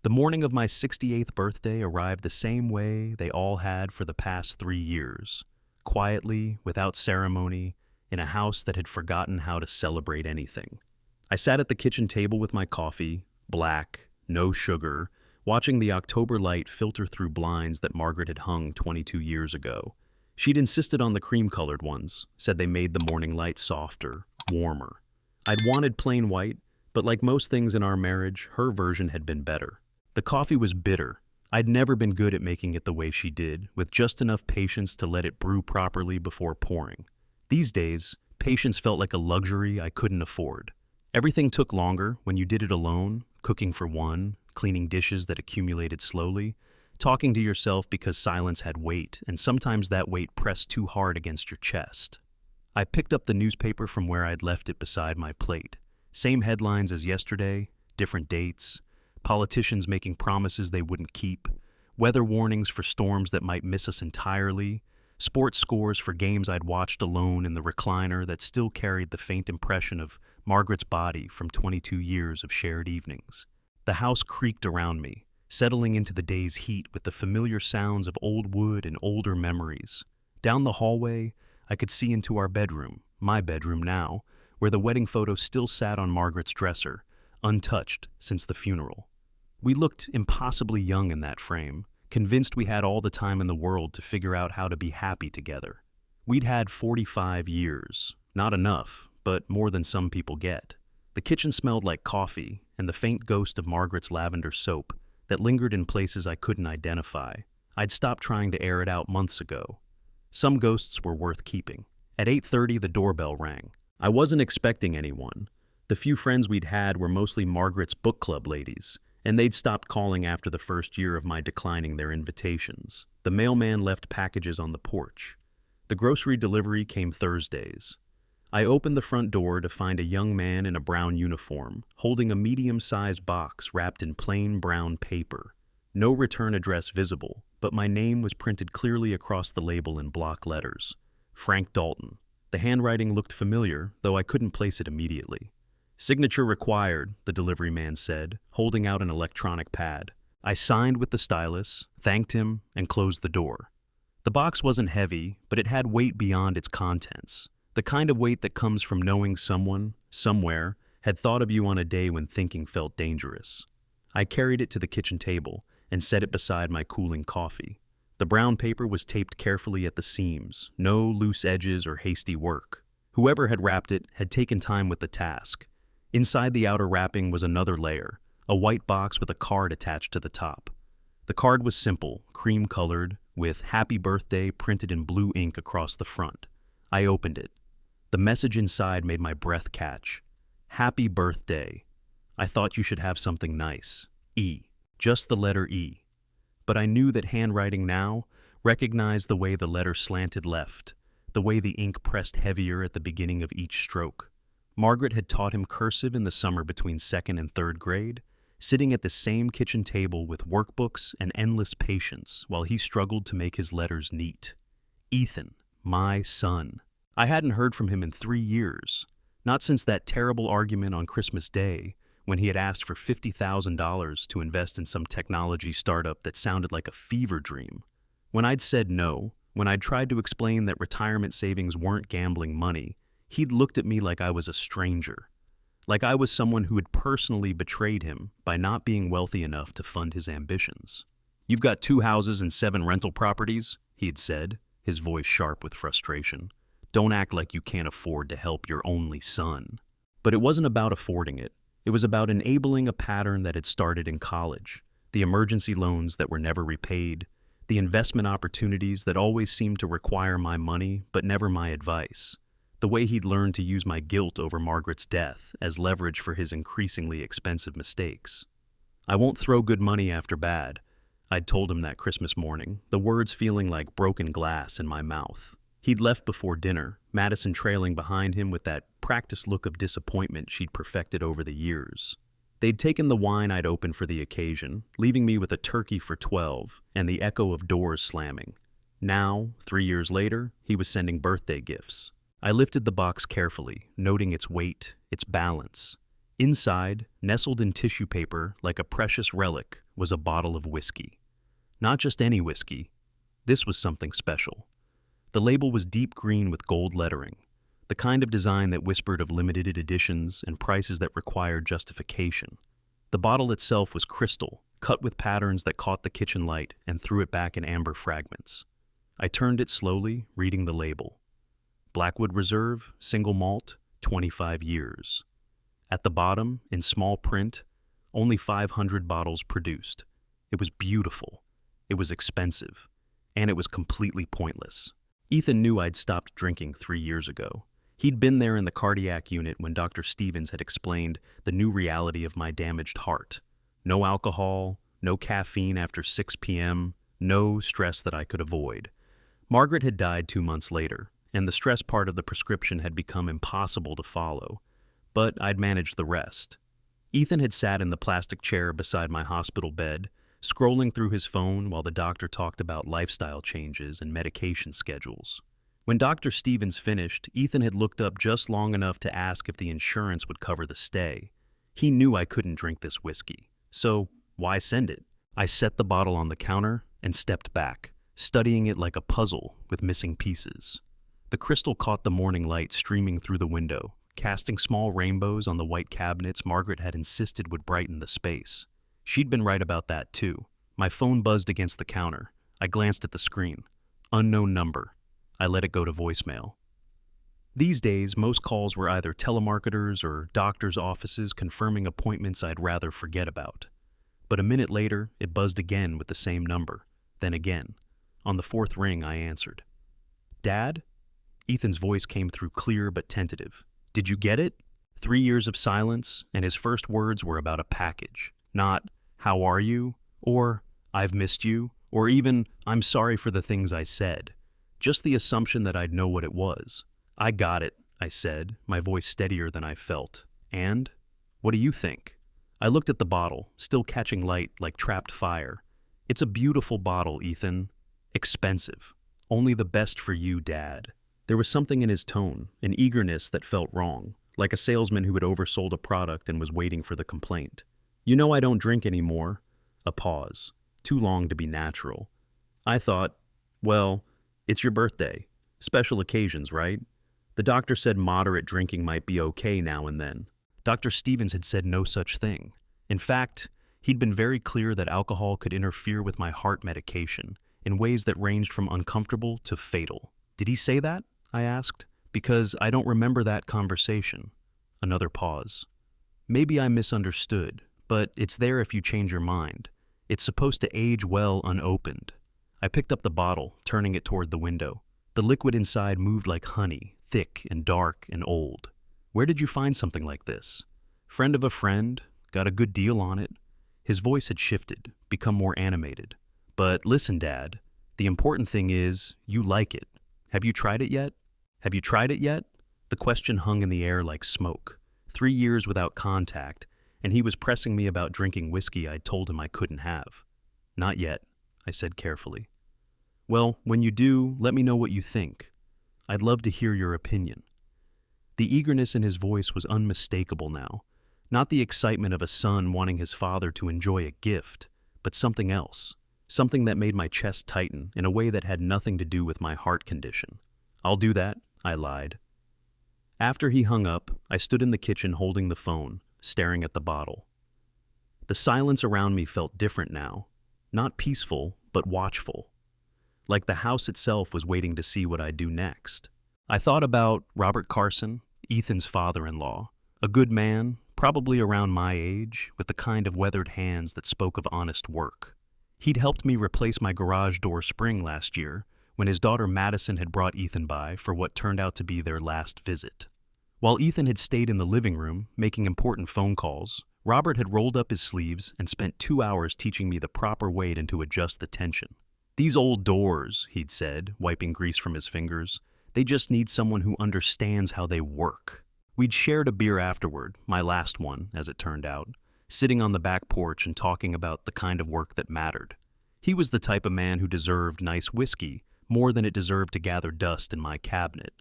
The morning of my 68th birthday arrived the same way they all had for the past 3 years, quietly, without ceremony, in a house that had forgotten how to celebrate anything. I sat at the kitchen table with my coffee, black, no sugar, watching the October light filter through blinds that Margaret had hung 22 years ago. She'd insisted on the cream-colored ones, said they made the morning light softer, warmer. I'd wanted plain white, but like most things in our marriage, her version had been better. The coffee was bitter. I'd never been good at making it the way she did, with just enough patience to let it brew properly before pouring. These days, patience felt like a luxury I couldn't afford. Everything took longer when you did it alone, cooking for one, cleaning dishes that accumulated slowly, talking to yourself because silence had weight, and sometimes that weight pressed too hard against your chest. I picked up the newspaper from where I'd left it beside my plate. Same headlines as yesterday, different dates, politicians making promises they wouldn't keep, weather warnings for storms that might miss us entirely, sports scores for games I'd watched alone in the recliner that still carried the faint impression of Margaret's body from 22 years of shared evenings. The house creaked around me, settling into the day's heat with the familiar sounds of old wood and older memories. Down the hallway, I could see into our bedroom, my bedroom now, where the wedding photo still sat on Margaret's dresser, untouched since the funeral. We looked impossibly young in that frame, convinced we had all the time in the world to figure out how to be happy together. We'd had 45 years, not enough, but more than some people get. The kitchen smelled like coffee and the faint ghost of Margaret's lavender soap that lingered in places I couldn't identify. I'd stopped trying to air it out months ago. Some ghosts were worth keeping. At 8:30, the doorbell rang. I wasn't expecting anyone. The few friends we'd had were mostly Margaret's book club ladies, and they'd stopped calling after the first year of my declining their invitations. The mailman left packages on the porch. The grocery delivery came Thursdays. I opened the front door to find a young man in a brown uniform, holding a medium-sized box wrapped in plain brown paper. No return address visible, but my name was printed clearly across the label in block letters. Frank Dalton. The handwriting looked familiar, though I couldn't place it immediately. "Signature required," the delivery man said, holding out an electronic pad. I signed with the stylus, thanked him, and closed the door. The box wasn't heavy, but it had weight beyond its contents. The kind of weight that comes from knowing someone, somewhere, had thought of you on a day when thinking felt dangerous. I carried it to the kitchen table and set it beside my cooling coffee. The brown paper was taped carefully at the seams, no loose edges or hasty work. Whoever had wrapped it had taken time with the task. Inside the outer wrapping was another layer, a white box with a card attached to the top. The card was simple, cream-colored, with "Happy Birthday" printed in blue ink across the front. I opened it. The message inside made my breath catch. "Happy birthday. I thought you should have something nice. E." Just the letter E. But I knew that handwriting now recognized the way the letter slanted left, the way the ink pressed heavier at the beginning of each stroke. Margaret had taught him cursive in the summer between 2nd and 3rd grade, sitting at the same kitchen table with workbooks and endless patience while he struggled to make his letters neat. Ethan, my son. I hadn't heard from him in 3 years, not since that terrible argument on Christmas Day when he had asked for $50,000 to invest in some technology startup that sounded like a fever dream. When I'd said no, when I'd tried to explain that retirement savings weren't gambling money, he'd looked at me like I was a stranger, like I was someone who had personally betrayed him by not being wealthy enough to fund his ambitions. "You've got 2 houses and 7 rental properties," he had said, his voice sharp with frustration. "Don't act like you can't afford to help your only son." But it wasn't about affording it. It was about enabling a pattern that had started in college, the emergency loans that were never repaid, the investment opportunities that always seemed to require my money but never my advice, the way he'd learned to use my guilt over Margaret's death as leverage for his increasingly expensive mistakes. "I won't throw good money after bad," I'd told him that Christmas morning, the words feeling like broken glass in my mouth. He'd left before dinner, Madison trailing behind him with that practiced look of disappointment she'd perfected over the years. They'd taken the wine I'd opened for the occasion, leaving me with a turkey for 12 and the echo of doors slamming. Now, 3 years later, he was sending birthday gifts. I lifted the box carefully, noting its weight, its balance. Inside, nestled in tissue paper like a precious relic, was a bottle of whiskey. Not just any whiskey. This was something special. The label was deep green with gold lettering, the kind of design that whispered of limited editions and prices that required justification. The bottle itself was crystal, cut with patterns that caught the kitchen light and threw it back in amber fragments. I turned it slowly, reading the label. Blackwood Reserve, single malt, 25 years. At the bottom, in small print, only 500 bottles produced. It was beautiful. It was expensive. And it was completely pointless. Ethan knew I'd stopped drinking 3 years ago. He'd been there in the cardiac unit when Dr. Stevens had explained the new reality of my damaged heart. No alcohol, no caffeine after 6 p.m., no stress that I could avoid. Margaret had died 2 months later, and the stress part of the prescription had become impossible to follow. But I'd managed the rest. Ethan had sat in the plastic chair beside my hospital bed, scrolling through his phone while the doctor talked about lifestyle changes and medication schedules. When Dr. Stevens finished, Ethan had looked up just long enough to ask if the insurance would cover the stay. He knew I couldn't drink this whiskey, so why send it? I set the bottle on the counter and stepped back, studying it like a puzzle with missing pieces. The crystal caught the morning light streaming through the window, casting small rainbows on the white cabinets Margaret had insisted would brighten the space. She'd been right about that too. My phone buzzed against the counter. I glanced at the screen. Unknown number. I let it go to voicemail. These days, most calls were either telemarketers or doctors' offices confirming appointments I'd rather forget about. But a minute later, it buzzed again with the same number. Then again. On the 4th ring, I answered. Dad? Ethan's voice came through clear but tentative. Did you get it? 3 years of silence, and his first words were about a package. Not, how are you? Or, I've missed you? Or even, I'm sorry for the things I said. Just the assumption that I'd know what it was. I got it, I said, my voice steadier than I felt. And? What do you think? I looked at the bottle, still catching light like trapped fire. It's a beautiful bottle, Ethan. Expensive. Only the best for you, Dad. There was something in his tone, an eagerness that felt wrong, like a salesman who had oversold a product and was waiting for the complaint. You know I don't drink anymore. A pause. Too long to be natural. I thought, well, it's your birthday. Special occasions, right? The doctor said moderate drinking might be okay now and then. Dr. Stevens had said no such thing. In fact, he'd been very clear that alcohol could interfere with my heart medication in ways that ranged from uncomfortable to fatal. Did he say that? I asked, because I don't remember that conversation. Another pause. Maybe I misunderstood, but it's there if you change your mind. It's supposed to age well unopened. I picked up the bottle, turning it toward the window. The liquid inside moved like honey, thick and dark and old. Where did you find something like this? Friend of a friend, got a good deal on it. His voice had shifted, become more animated. But listen, Dad, the important thing is, you like it. Have you tried it yet? Have you tried it yet? The question hung in the air like smoke. 3 years without contact, and he was pressing me about drinking whiskey I'd told him I couldn't have. Not yet, I said carefully. Well, when you do, let me know what you think. I'd love to hear your opinion. The eagerness in his voice was unmistakable now. Not the excitement of a son wanting his father to enjoy a gift, but something else. Something that made my chest tighten in a way that had nothing to do with my heart condition. I'll do that, I lied. After he hung up, I stood in the kitchen holding the phone, staring at the bottle. The silence around me felt different now. Not peaceful, but watchful. Like the house itself was waiting to see what I'd do next. I thought about Robert Carson, Ethan's father-in-law. A good man, probably around my age, with the kind of weathered hands that spoke of honest work. He'd helped me replace my garage door spring last year when his daughter Madison had brought Ethan by for what turned out to be their last visit. While Ethan had stayed in the living room, making important phone calls, Robert had rolled up his sleeves and spent 2 hours teaching me the proper way to adjust the tension. These old doors, he'd said, wiping grease from his fingers, they just need someone who understands how they work. We'd shared a beer afterward, my last one, as it turned out, sitting on the back porch and talking about the kind of work that mattered. He was the type of man who deserved nice whiskey more than it deserved to gather dust in my cabinet.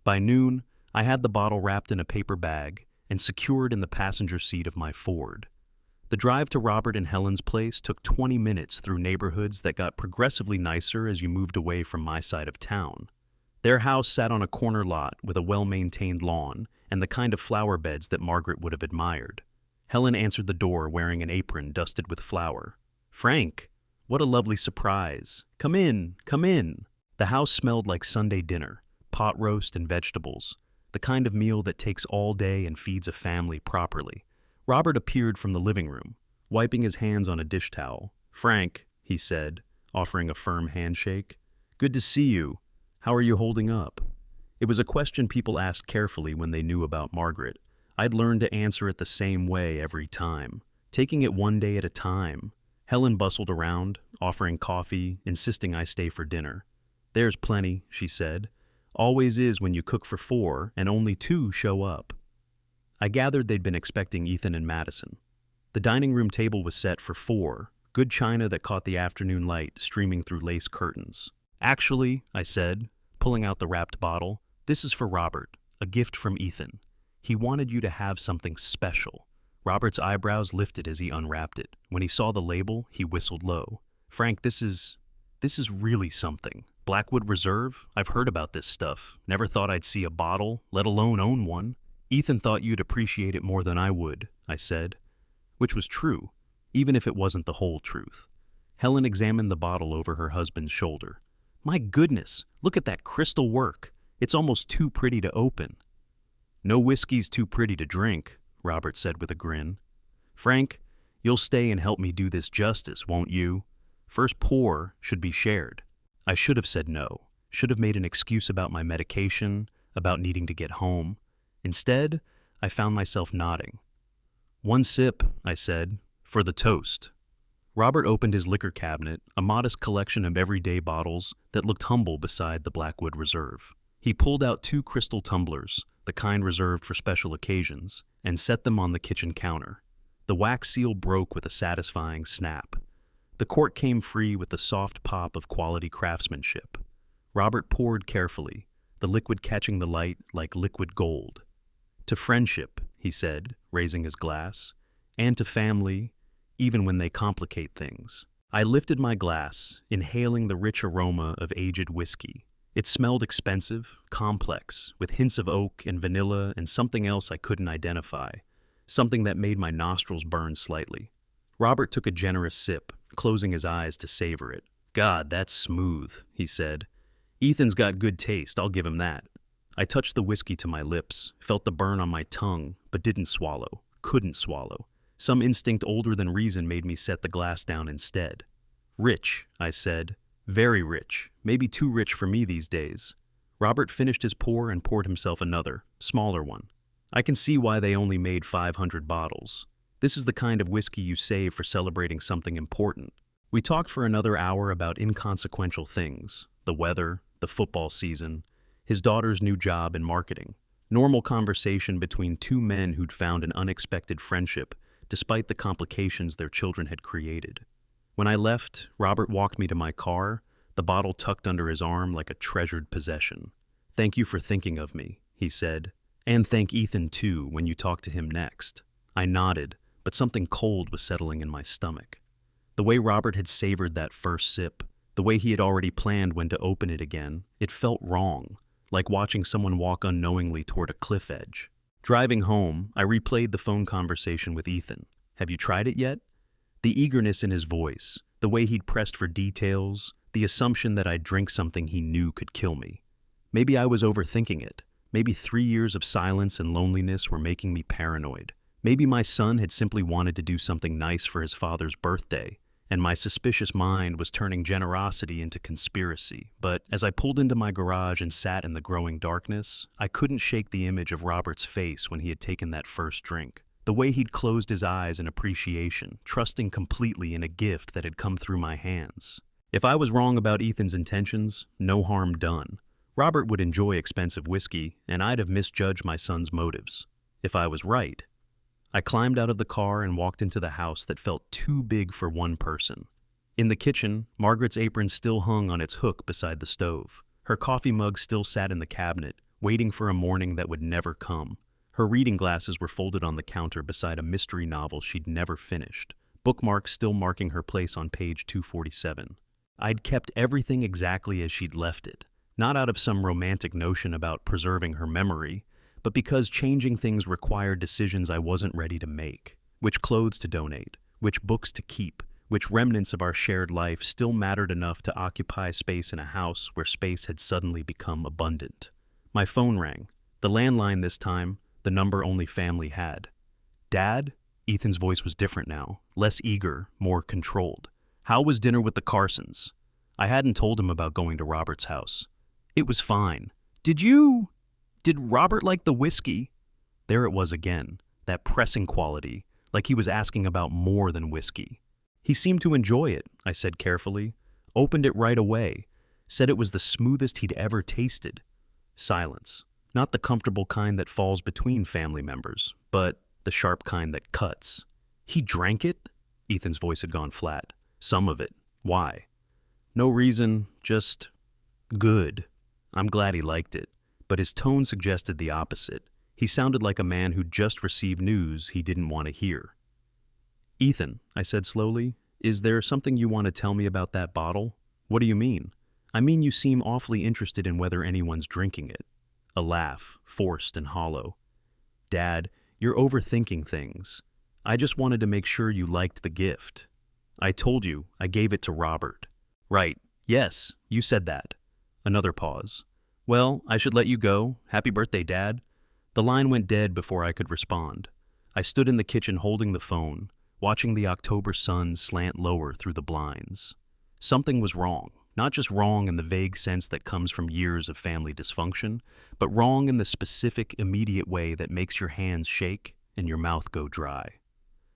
By noon, I had the bottle wrapped in a paper bag and secured in the passenger seat of my Ford. The drive to Robert and Helen's place took 20 minutes through neighborhoods that got progressively nicer as you moved away from my side of town. Their house sat on a corner lot with a well-maintained lawn and the kind of flower beds that Margaret would have admired. Helen answered the door wearing an apron dusted with flour. "Frank, what a lovely surprise. Come in, come in." The house smelled like Sunday dinner, pot roast and vegetables, the kind of meal that takes all day and feeds a family properly. Robert appeared from the living room, wiping his hands on a dish towel. "Frank," he said, offering a firm handshake. "Good to see you. How are you holding up?" It was a question people asked carefully when they knew about Margaret. I'd learned to answer it the same way every time, taking it one day at a time. Helen bustled around, offering coffee, insisting I stay for dinner. "There's plenty," she said. "Always is when you cook for 4 and only 2 show up." I gathered they'd been expecting Ethan and Madison. The dining room table was set for 4, good china that caught the afternoon light streaming through lace curtains. "Actually," I said, pulling out the wrapped bottle, "this is for Robert, a gift from Ethan. He wanted you to have something special." Robert's eyebrows lifted as he unwrapped it. When he saw the label, he whistled low. "Frank, this is really something. Blackwood Reserve? I've heard about this stuff. Never thought I'd see a bottle, let alone own one." "Ethan thought you'd appreciate it more than I would," I said. Which was true, even if it wasn't the whole truth. Helen examined the bottle over her husband's shoulder. "My goodness, look at that crystal work. It's almost too pretty to open." "No whiskey's too pretty to drink," Robert said with a grin. "Frank, you'll stay and help me do this justice, won't you? First pour should be shared." I should have said no, should have made an excuse about my medication, about needing to get home. Instead, I found myself nodding. "One sip," I said, "for the toast." Robert opened his liquor cabinet, a modest collection of everyday bottles that looked humble beside the Blackwood Reserve. He pulled out 2 crystal tumblers, the kind reserved for special occasions, and set them on the kitchen counter. The wax seal broke with a satisfying snap. The cork came free with the soft pop of quality craftsmanship. Robert poured carefully, the liquid catching the light like liquid gold. "To friendship," he said, raising his glass, "and to family, even when they complicate things." I lifted my glass, inhaling the rich aroma of aged whiskey. It smelled expensive, complex, with hints of oak and vanilla and something else I couldn't identify, something that made my nostrils burn slightly. Robert took a generous sip, closing his eyes to savor it. "God, that's smooth," he said. "Ethan's got good taste, I'll give him that." I touched the whiskey to my lips, felt the burn on my tongue, but didn't swallow, couldn't swallow. Some instinct older than reason made me set the glass down instead. "Rich," I said. "Very rich. Maybe too rich for me these days." Robert finished his pour and poured himself another, smaller one. "I can see why they only made 500 bottles. This is the kind of whiskey you save for celebrating something important." We talked for another hour about inconsequential things, the weather, the football season, his daughter's new job in marketing. Normal conversation between 2 men who'd found an unexpected friendship despite the complications their children had created. When I left, Robert walked me to my car, the bottle tucked under his arm like a treasured possession. "Thank you for thinking of me," he said. "And thank Ethan, too, when you talk to him next." I nodded, but something cold was settling in my stomach. The way Robert had savored that first sip, the way he had already planned when to open it again, it felt wrong, like watching someone walk unknowingly toward a cliff edge. Driving home, I replayed the phone conversation with Ethan. "Have you tried it yet?" The eagerness in his voice, the way he'd pressed for details, the assumption that I'd drink something he knew could kill me. Maybe I was overthinking it. Maybe 3 years of silence and loneliness were making me paranoid. Maybe my son had simply wanted to do something nice for his father's birthday, and my suspicious mind was turning generosity into conspiracy. But as I pulled into my garage and sat in the growing darkness, I couldn't shake the image of Robert's face when he had taken that first drink. The way he'd closed his eyes in appreciation, trusting completely in a gift that had come through my hands. If I was wrong about Ethan's intentions, no harm done. Robert would enjoy expensive whiskey, and I'd have misjudged my son's motives. If I was right, I climbed out of the car and walked into the house that felt too big for one person. In the kitchen, Margaret's apron still hung on its hook beside the stove. Her coffee mug still sat in the cabinet, waiting for a morning that would never come. Her reading glasses were folded on the counter beside a mystery novel she'd never finished, bookmarks still marking her place on page 247. I'd kept everything exactly as she'd left it, not out of some romantic notion about preserving her memory, but because changing things required decisions I wasn't ready to make. Which clothes to donate, which books to keep, which remnants of our shared life still mattered enough to occupy space in a house where space had suddenly become abundant. My phone rang. The landline this time, the number only family had. "Dad?" Ethan's voice was different now, less eager, more controlled. "How was dinner with the Carsons?" I hadn't told him about going to Robert's house. "It was fine. Did Robert like the whiskey?" There it was again, that pressing quality, like he was asking about more than whiskey. "He seemed to enjoy it," I said carefully. "Opened it right away. Said it was the smoothest he'd ever tasted." Silence. Not the comfortable kind that falls between family members, but the sharp kind that cuts. "He drank it?" Ethan's voice had gone flat. "Some of it. Why?" "No reason, just good." I'm glad he liked it, but his tone suggested the opposite. He sounded like a man who'd just received news he didn't want to hear. "Ethan," I said slowly, "is there something you want to tell me about that bottle?" "What do you mean?" "I mean you seem awfully interested in whether anyone's drinking it." A laugh, forced and hollow. "Dad, you're overthinking things. I just wanted to make sure you liked the gift." "I told you, I gave it to Robert." "Right, yes, you said that." Another pause. "Well, I should let you go. Happy birthday, Dad." The line went dead before I could respond. I stood in the kitchen holding the phone, watching the October sun slant lower through the blinds. Something was wrong, not just wrong in the vague sense that comes from years of family dysfunction, but wrong in the specific, immediate way that makes your hands shake and your mouth go dry.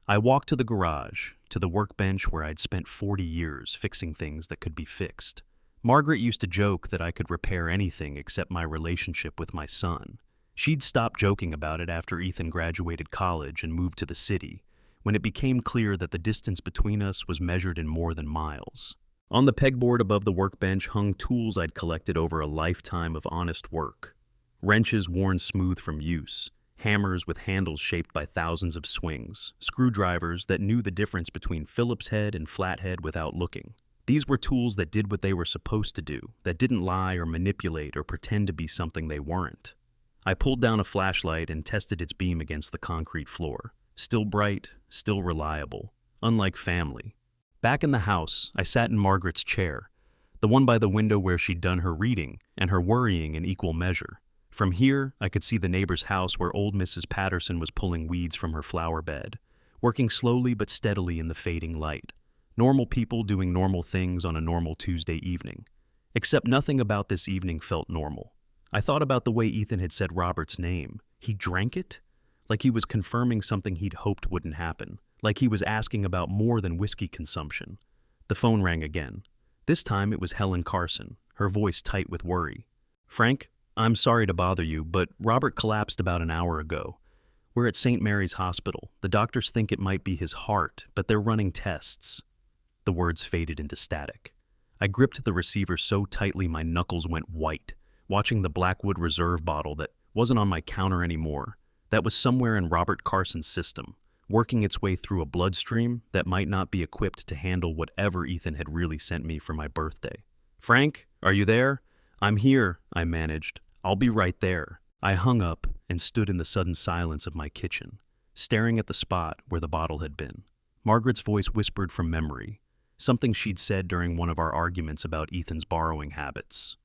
I walked to the garage, to the workbench where I'd spent 40 years fixing things that could be fixed. Margaret used to joke that I could repair anything except my relationship with my son. She'd stopped joking about it after Ethan graduated college and moved to the city, when it became clear that the distance between us was measured in more than miles. On the pegboard above the workbench hung tools I'd collected over a lifetime of honest work. Wrenches worn smooth from use, hammers with handles shaped by thousands of swings, screwdrivers that knew the difference between Phillips head and flathead without looking. These were tools that did what they were supposed to do, that didn't lie or manipulate or pretend to be something they weren't. I pulled down a flashlight and tested its beam against the concrete floor. Still bright, still reliable, unlike family. Back in the house, I sat in Margaret's chair, the one by the window where she'd done her reading and her worrying in equal measure. From here, I could see the neighbor's house where old Mrs. Patterson was pulling weeds from her flower bed, working slowly but steadily in the fading light. Normal people doing normal things on a normal Tuesday evening. Except nothing about this evening felt normal. I thought about the way Ethan had said Robert's name. He drank it? Like he was confirming something he'd hoped wouldn't happen. Like he was asking about more than whiskey consumption. The phone rang again. This time it was Helen Carson, her voice tight with worry. "Frank, I'm sorry to bother you, but Robert collapsed about an hour ago. We're at St. Mary's Hospital. The doctors think it might be his heart, but they're running tests." The words faded into static. I gripped the receiver so tightly my knuckles went white, watching the Blackwood Reserve bottle that wasn't on my counter anymore, that was somewhere in Robert Carson's system, working its way through a bloodstream that might not be equipped to handle whatever Ethan had really sent me for my birthday. "Frank, are you there?" "I'm here," I managed. "I'll be right there." I hung up and stood in the sudden silence of my kitchen, staring at the spot where the bottle had been. Margaret's voice whispered from memory, something she'd said during one of our arguments about Ethan's borrowing habits.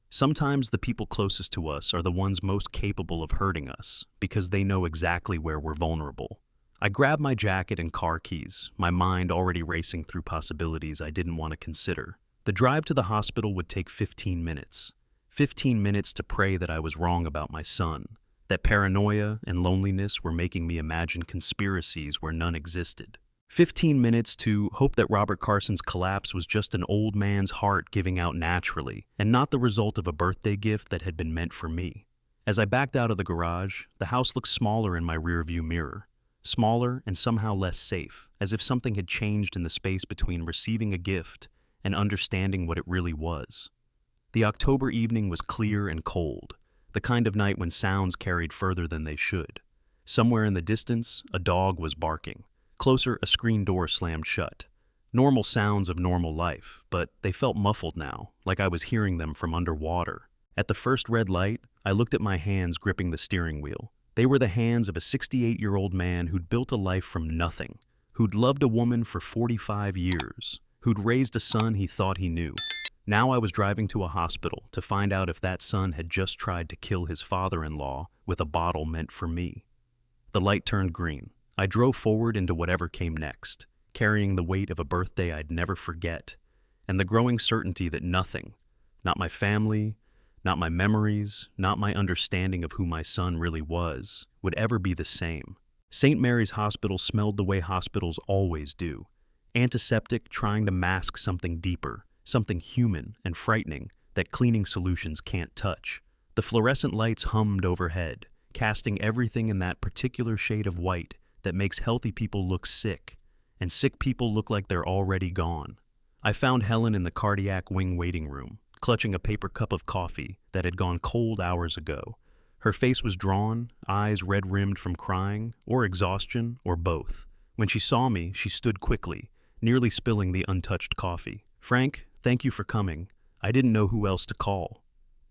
Sometimes the people closest to us are the ones most capable of hurting us because they know exactly where we're vulnerable. I grabbed my jacket and car keys, my mind already racing through possibilities I didn't want to consider. The drive to the hospital would take 15 minutes. 15 minutes to pray that I was wrong about my son, that paranoia and loneliness were making me imagine conspiracies where none existed. 15 minutes to hope that Robert Carson's collapse was just an old man's heart giving out naturally, and not the result of a birthday gift that had been meant for me. As I backed out of the garage, the house looked smaller in my rearview mirror. Smaller and somehow less safe, as if something had changed in the space between receiving a gift and understanding what it really was. The October evening was clear and cold. the kind of night when sounds carried further than they should. Somewhere in the distance, a dog was barking. Closer, a screen door slammed shut. Normal sounds of normal life, but they felt muffled now, like I was hearing them from underwater. At the first red light, I looked at my hands gripping the steering wheel. They were the hands of a 68-year-old man who'd built a life from nothing, who'd loved a woman for 45 years, who'd raised a son he thought he knew. Now I was driving to a hospital to find out if that son had just tried to kill his father-in-law with a bottle meant for me. The light turned green. I drove forward into whatever came next, carrying the weight of a birthday I'd never forget, and the growing certainty that nothing, not my family, not my memories, not my understanding of who my son really was, would ever be the same. St. Mary's Hospital smelled the way hospitals always do, antiseptic trying to mask something deeper, something human and frightening that cleaning solutions can't touch. The fluorescent lights hummed overhead, casting everything in that particular shade of white that makes healthy people look sick, and sick people look like they're already gone. I found Helen in the cardiac wing waiting room, clutching a paper cup of coffee that had gone cold hours ago. Her face was drawn, eyes red-rimmed from crying, or exhaustion, or both. When she saw me, she stood quickly, nearly spilling the untouched coffee. "Frank, thank you for coming. I didn't know who else to call.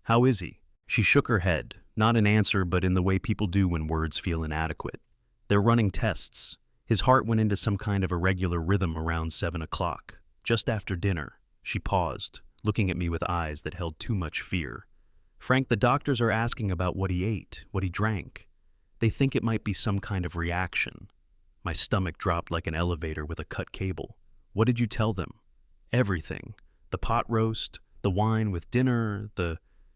How is he?" She shook her head, not an answer but in the way people do when words feel inadequate. "They're running tests." His heart went into some kind of irregular rhythm around 7 o'clock. Just after dinner, she paused, looking at me with eyes that held too much fear. "Frank, the doctors are asking about what he ate, what he drank. They think it might be some kind of reaction." My stomach dropped like an elevator with a cut cable. "What did you tell them?" "Everything. The pot roast, the wine with dinner,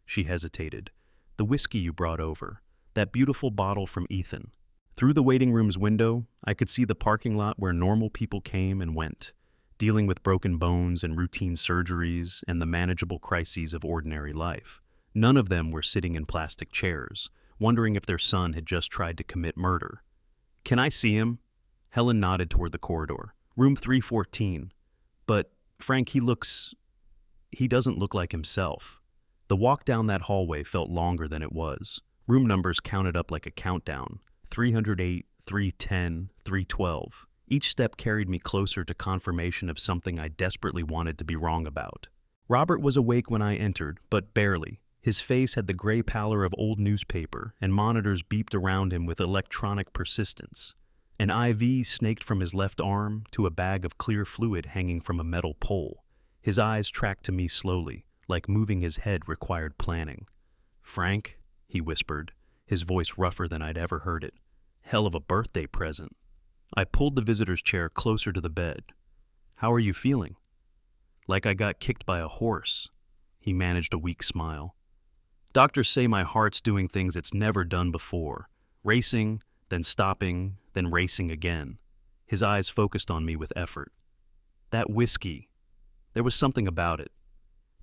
She hesitated. "The whiskey you brought over. That beautiful bottle from Ethan." Through the waiting room's window, I could see the parking lot where normal people came and went, dealing with broken bones and routine surgeries and the manageable crises of ordinary life. None of them were sitting in plastic chairs, wondering if their son had just tried to commit murder. "Can I see him?" Helen nodded toward the corridor. "Room 314. But, Frank, he doesn't look like himself." The walk down that hallway felt longer than it was. Room numbers counted up like a countdown. 308, 310, 312. Each step carried me closer to confirmation of something I desperately wanted to be wrong about. Robert was awake when I entered, but barely. His face had the gray pallor of old newspaper, and monitors beeped around him with electronic persistence. An IV snaked from his left arm to a bag of clear fluid hanging from a metal pole. His eyes tracked to me slowly, like moving his head required planning. "Frank," he whispered, his voice rougher than I'd ever heard it. "Hell of a birthday present." I pulled the visitor's chair closer to the bed. "How are you feeling?" "Like I got kicked by a horse." He managed a weak smile. "Doctors say my heart's doing things it's never done before. Racing, then stopping, then racing again." His eyes focused on me with effort. "That whiskey. There was something about it.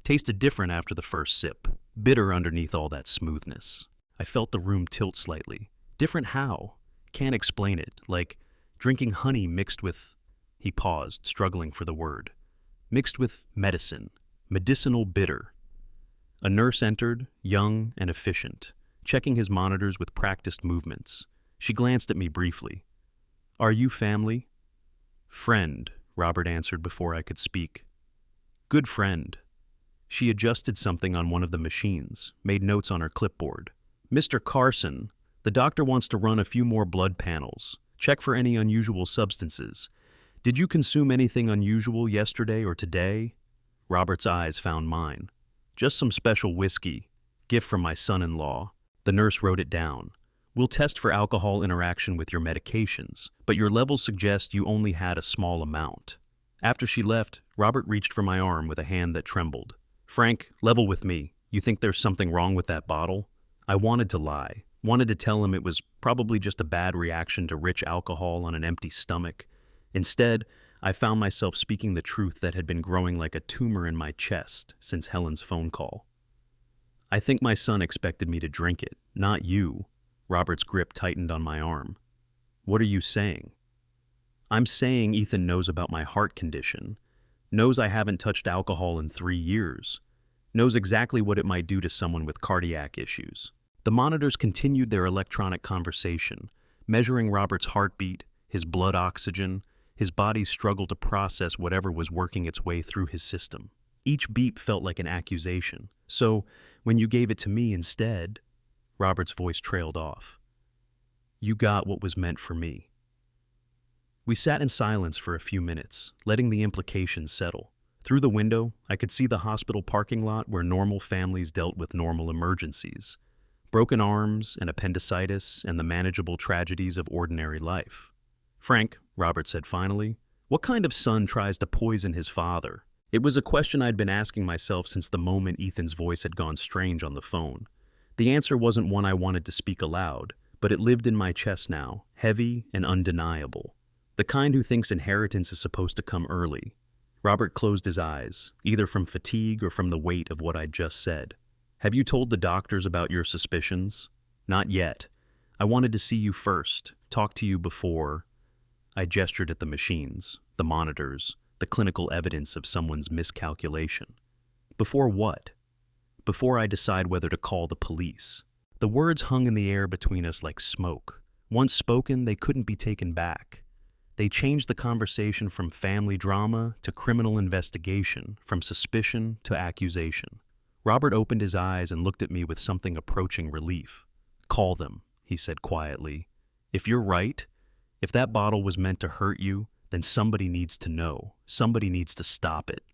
Tasted different after the first sip, bitter underneath all that smoothness." I felt the room tilt slightly. "Different how? Can't explain it. Like drinking honey mixed with..." He paused, struggling for the word. "Mixed with medicine. Medicinal bitter." A nurse entered, young and efficient, checking his monitors with practiced movements. She glanced at me briefly. "Are you family?" "Friend," Robert answered before I could speak. "Good friend." She adjusted something on one of the machines, made notes on her clipboard. "Mr. Carson, the doctor wants to run a few more blood panels. Check for any unusual substances. Did you consume anything unusual yesterday or today?" Robert's eyes found mine. "Just some special whiskey. Gift from my son-in-law." The nurse wrote it down. "We'll test for alcohol interaction with your medications, but your levels suggest you only had a small amount." After she left, Robert reached for my arm with a hand that trembled. "Frank, level with me. You think there's something wrong with that bottle?" I wanted to lie, wanted to tell him it was probably just a bad reaction to rich alcohol on an empty stomach. Instead, I found myself speaking the truth that had been growing like a tumor in my chest since Helen's phone call. "I think my son expected me to drink it, not you." Robert's grip tightened on my arm. "What are you saying?" "I'm saying Ethan knows about my heart condition, knows I haven't touched alcohol in 3 years, knows exactly what it might do to someone with cardiac issues." The monitors continued their electronic conversation, measuring Robert's heartbeat, his blood oxygen, his body's struggle to process whatever was working its way through his system. Each beep felt like an accusation. "So, when you gave it to me instead," Robert's voice trailed off, "you got what was meant for me." We sat in silence for a few minutes, letting the implications settle. Through the window, I could see the hospital parking lot where normal families dealt with normal emergencies. Broken arms and appendicitis and the manageable tragedies of ordinary life. "Frank," Robert said finally, "what kind of son tries to poison his father?" It was a question I'd been asking myself since the moment Ethan's voice had gone strange on the phone. The answer wasn't one I wanted to speak aloud, but it lived in my chest now, heavy and undeniable. The kind who thinks inheritance is supposed to come early. Robert closed his eyes, either from fatigue or from the weight of what I'd just said. "Have you told the doctors about your suspicions?" "Not yet. I wanted to see you first, talk to you before." I gestured at the machines, the monitors, the clinical evidence of someone's miscalculation. "Before what?" "Before I decide whether to call the police." The words hung in the air between us like smoke. Once spoken, they couldn't be taken back. They changed the conversation from family drama to criminal investigation, from suspicion to accusation. Robert opened his eyes and looked at me with something approaching relief. "Call them," he said quietly. "If you're right, if that bottle was meant to hurt you, then somebody needs to know. Somebody needs to stop it."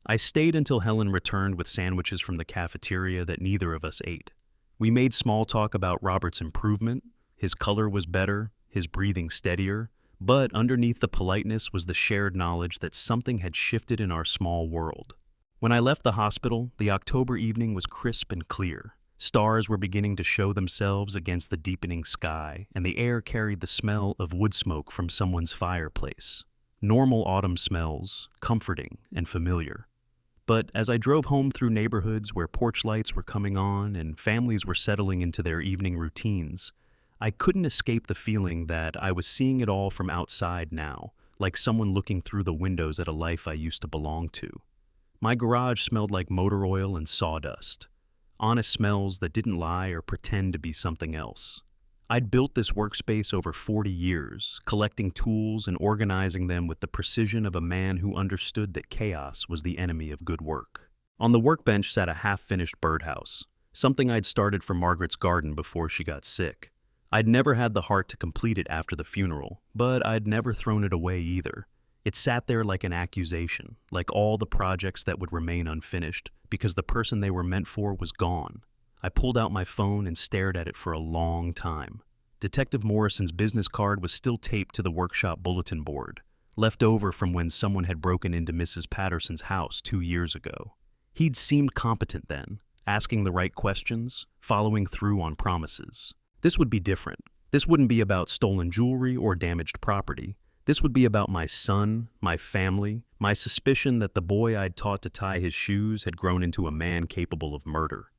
I stayed until Helen returned with sandwiches from the cafeteria that neither of us ate. We made small talk about Robert's improvement. His color was better, his breathing steadier, but underneath the politeness was the shared knowledge that something had shifted in our small world. When I left the hospital, the October evening was crisp and clear. Stars were beginning to show themselves against the deepening sky, and the air carried the smell of wood smoke from someone's fireplace. Normal autumn smells, comforting and familiar. But as I drove home through neighborhoods where porch lights were coming on and families were settling into their evening routines, I couldn't escape the feeling that I was seeing it all from outside now, like someone looking through the windows at a life I used to belong to. My garage smelled like motor oil and sawdust. Honest smells that didn't lie or pretend to be something else. I'd built this workspace over 40 years, collecting tools and organizing them with the precision of a man who understood that chaos was the enemy of good work. On the workbench sat a half-finished birdhouse, something I'd started for Margaret's garden before she got sick. I'd never had the heart to complete it after the funeral, but I'd never thrown it away either. It sat there like an accusation, like all the projects that would remain unfinished, because the person they were meant for was gone. I pulled out my phone and stared at it for a long time. Detective Morrison's business card was still taped to the workshop bulletin board, left over from when someone had broken into Mrs. Patterson's house 2 years ago. He'd seemed competent then, asking the right questions, following through on promises. This would be different. This wouldn't be about stolen jewelry or damaged property. This would be about my son, my family, my suspicion that the boy I'd taught to tie his shoes had grown into a man capable of murder.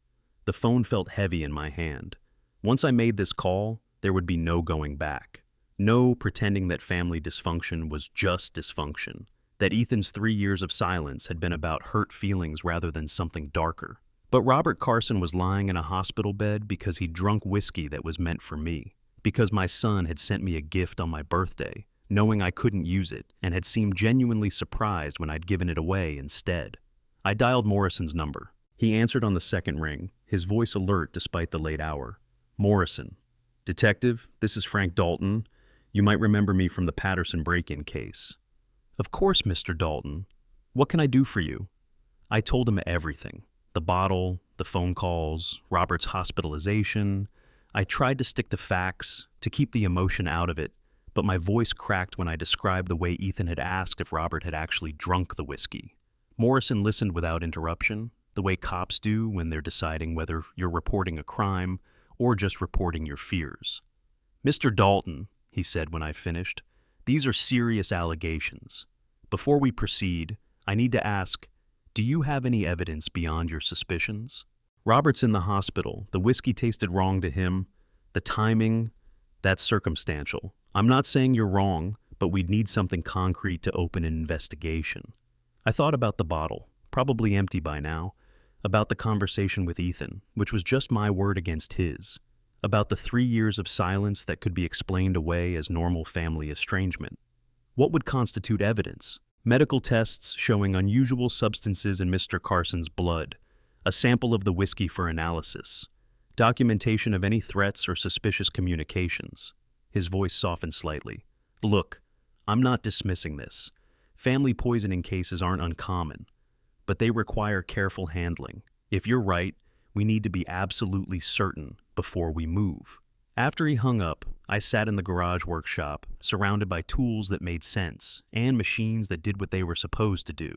The phone felt heavy in my hand. Once I made this call, there would be no going back. No pretending that family dysfunction was just dysfunction, that Ethan's 3 years of silence had been about hurt feelings rather than something darker. But Robert Carson was lying in a hospital bed because he'd drunk whiskey that was meant for me, because my son had sent me a gift on my birthday, knowing I couldn't use it, and had seemed genuinely surprised when I'd given it away instead. I dialed Morrison's number. He answered on the second ring, his voice alert despite the late hour. "Morrison. Detective, this is Frank Dalton. You might remember me from the Patterson break-in case." "Of course, Mr. Dalton. What can I do for you?" I told him everything. The bottle, the phone calls, Robert's hospitalization. I tried to stick to facts, to keep the emotion out of it, but my voice cracked when I described the way Ethan had asked if Robert had actually drunk the whiskey. Morrison listened without interruption, the way cops do when they're deciding whether you're reporting a crime or just reporting your fears. "Mr. Dalton," he said when I finished, "these are serious allegations. Before we proceed, I need to ask, do you have any evidence beyond your suspicions? Robert's in the hospital. The whiskey tasted wrong to him. The timing, that's circumstantial. I'm not saying you're wrong, but we'd need something concrete to open an investigation." I thought about the bottle, probably empty by now, about the conversation with Ethan, which was just my word against his, about the 3 years of silence that could be explained away as normal family estrangement. What would constitute evidence? Medical tests showing unusual substances in Mr. Carson's blood, a sample of the whiskey for analysis, documentation of any threats or suspicious communications. His voice softened slightly. Look, I'm not dismissing this. Family poisoning cases aren't uncommon, but they require careful handling. If you're right, we need to be absolutely certain before we move. After he hung up, I sat in the garage workshop, surrounded by tools that made sense and machines that did what they were supposed to do.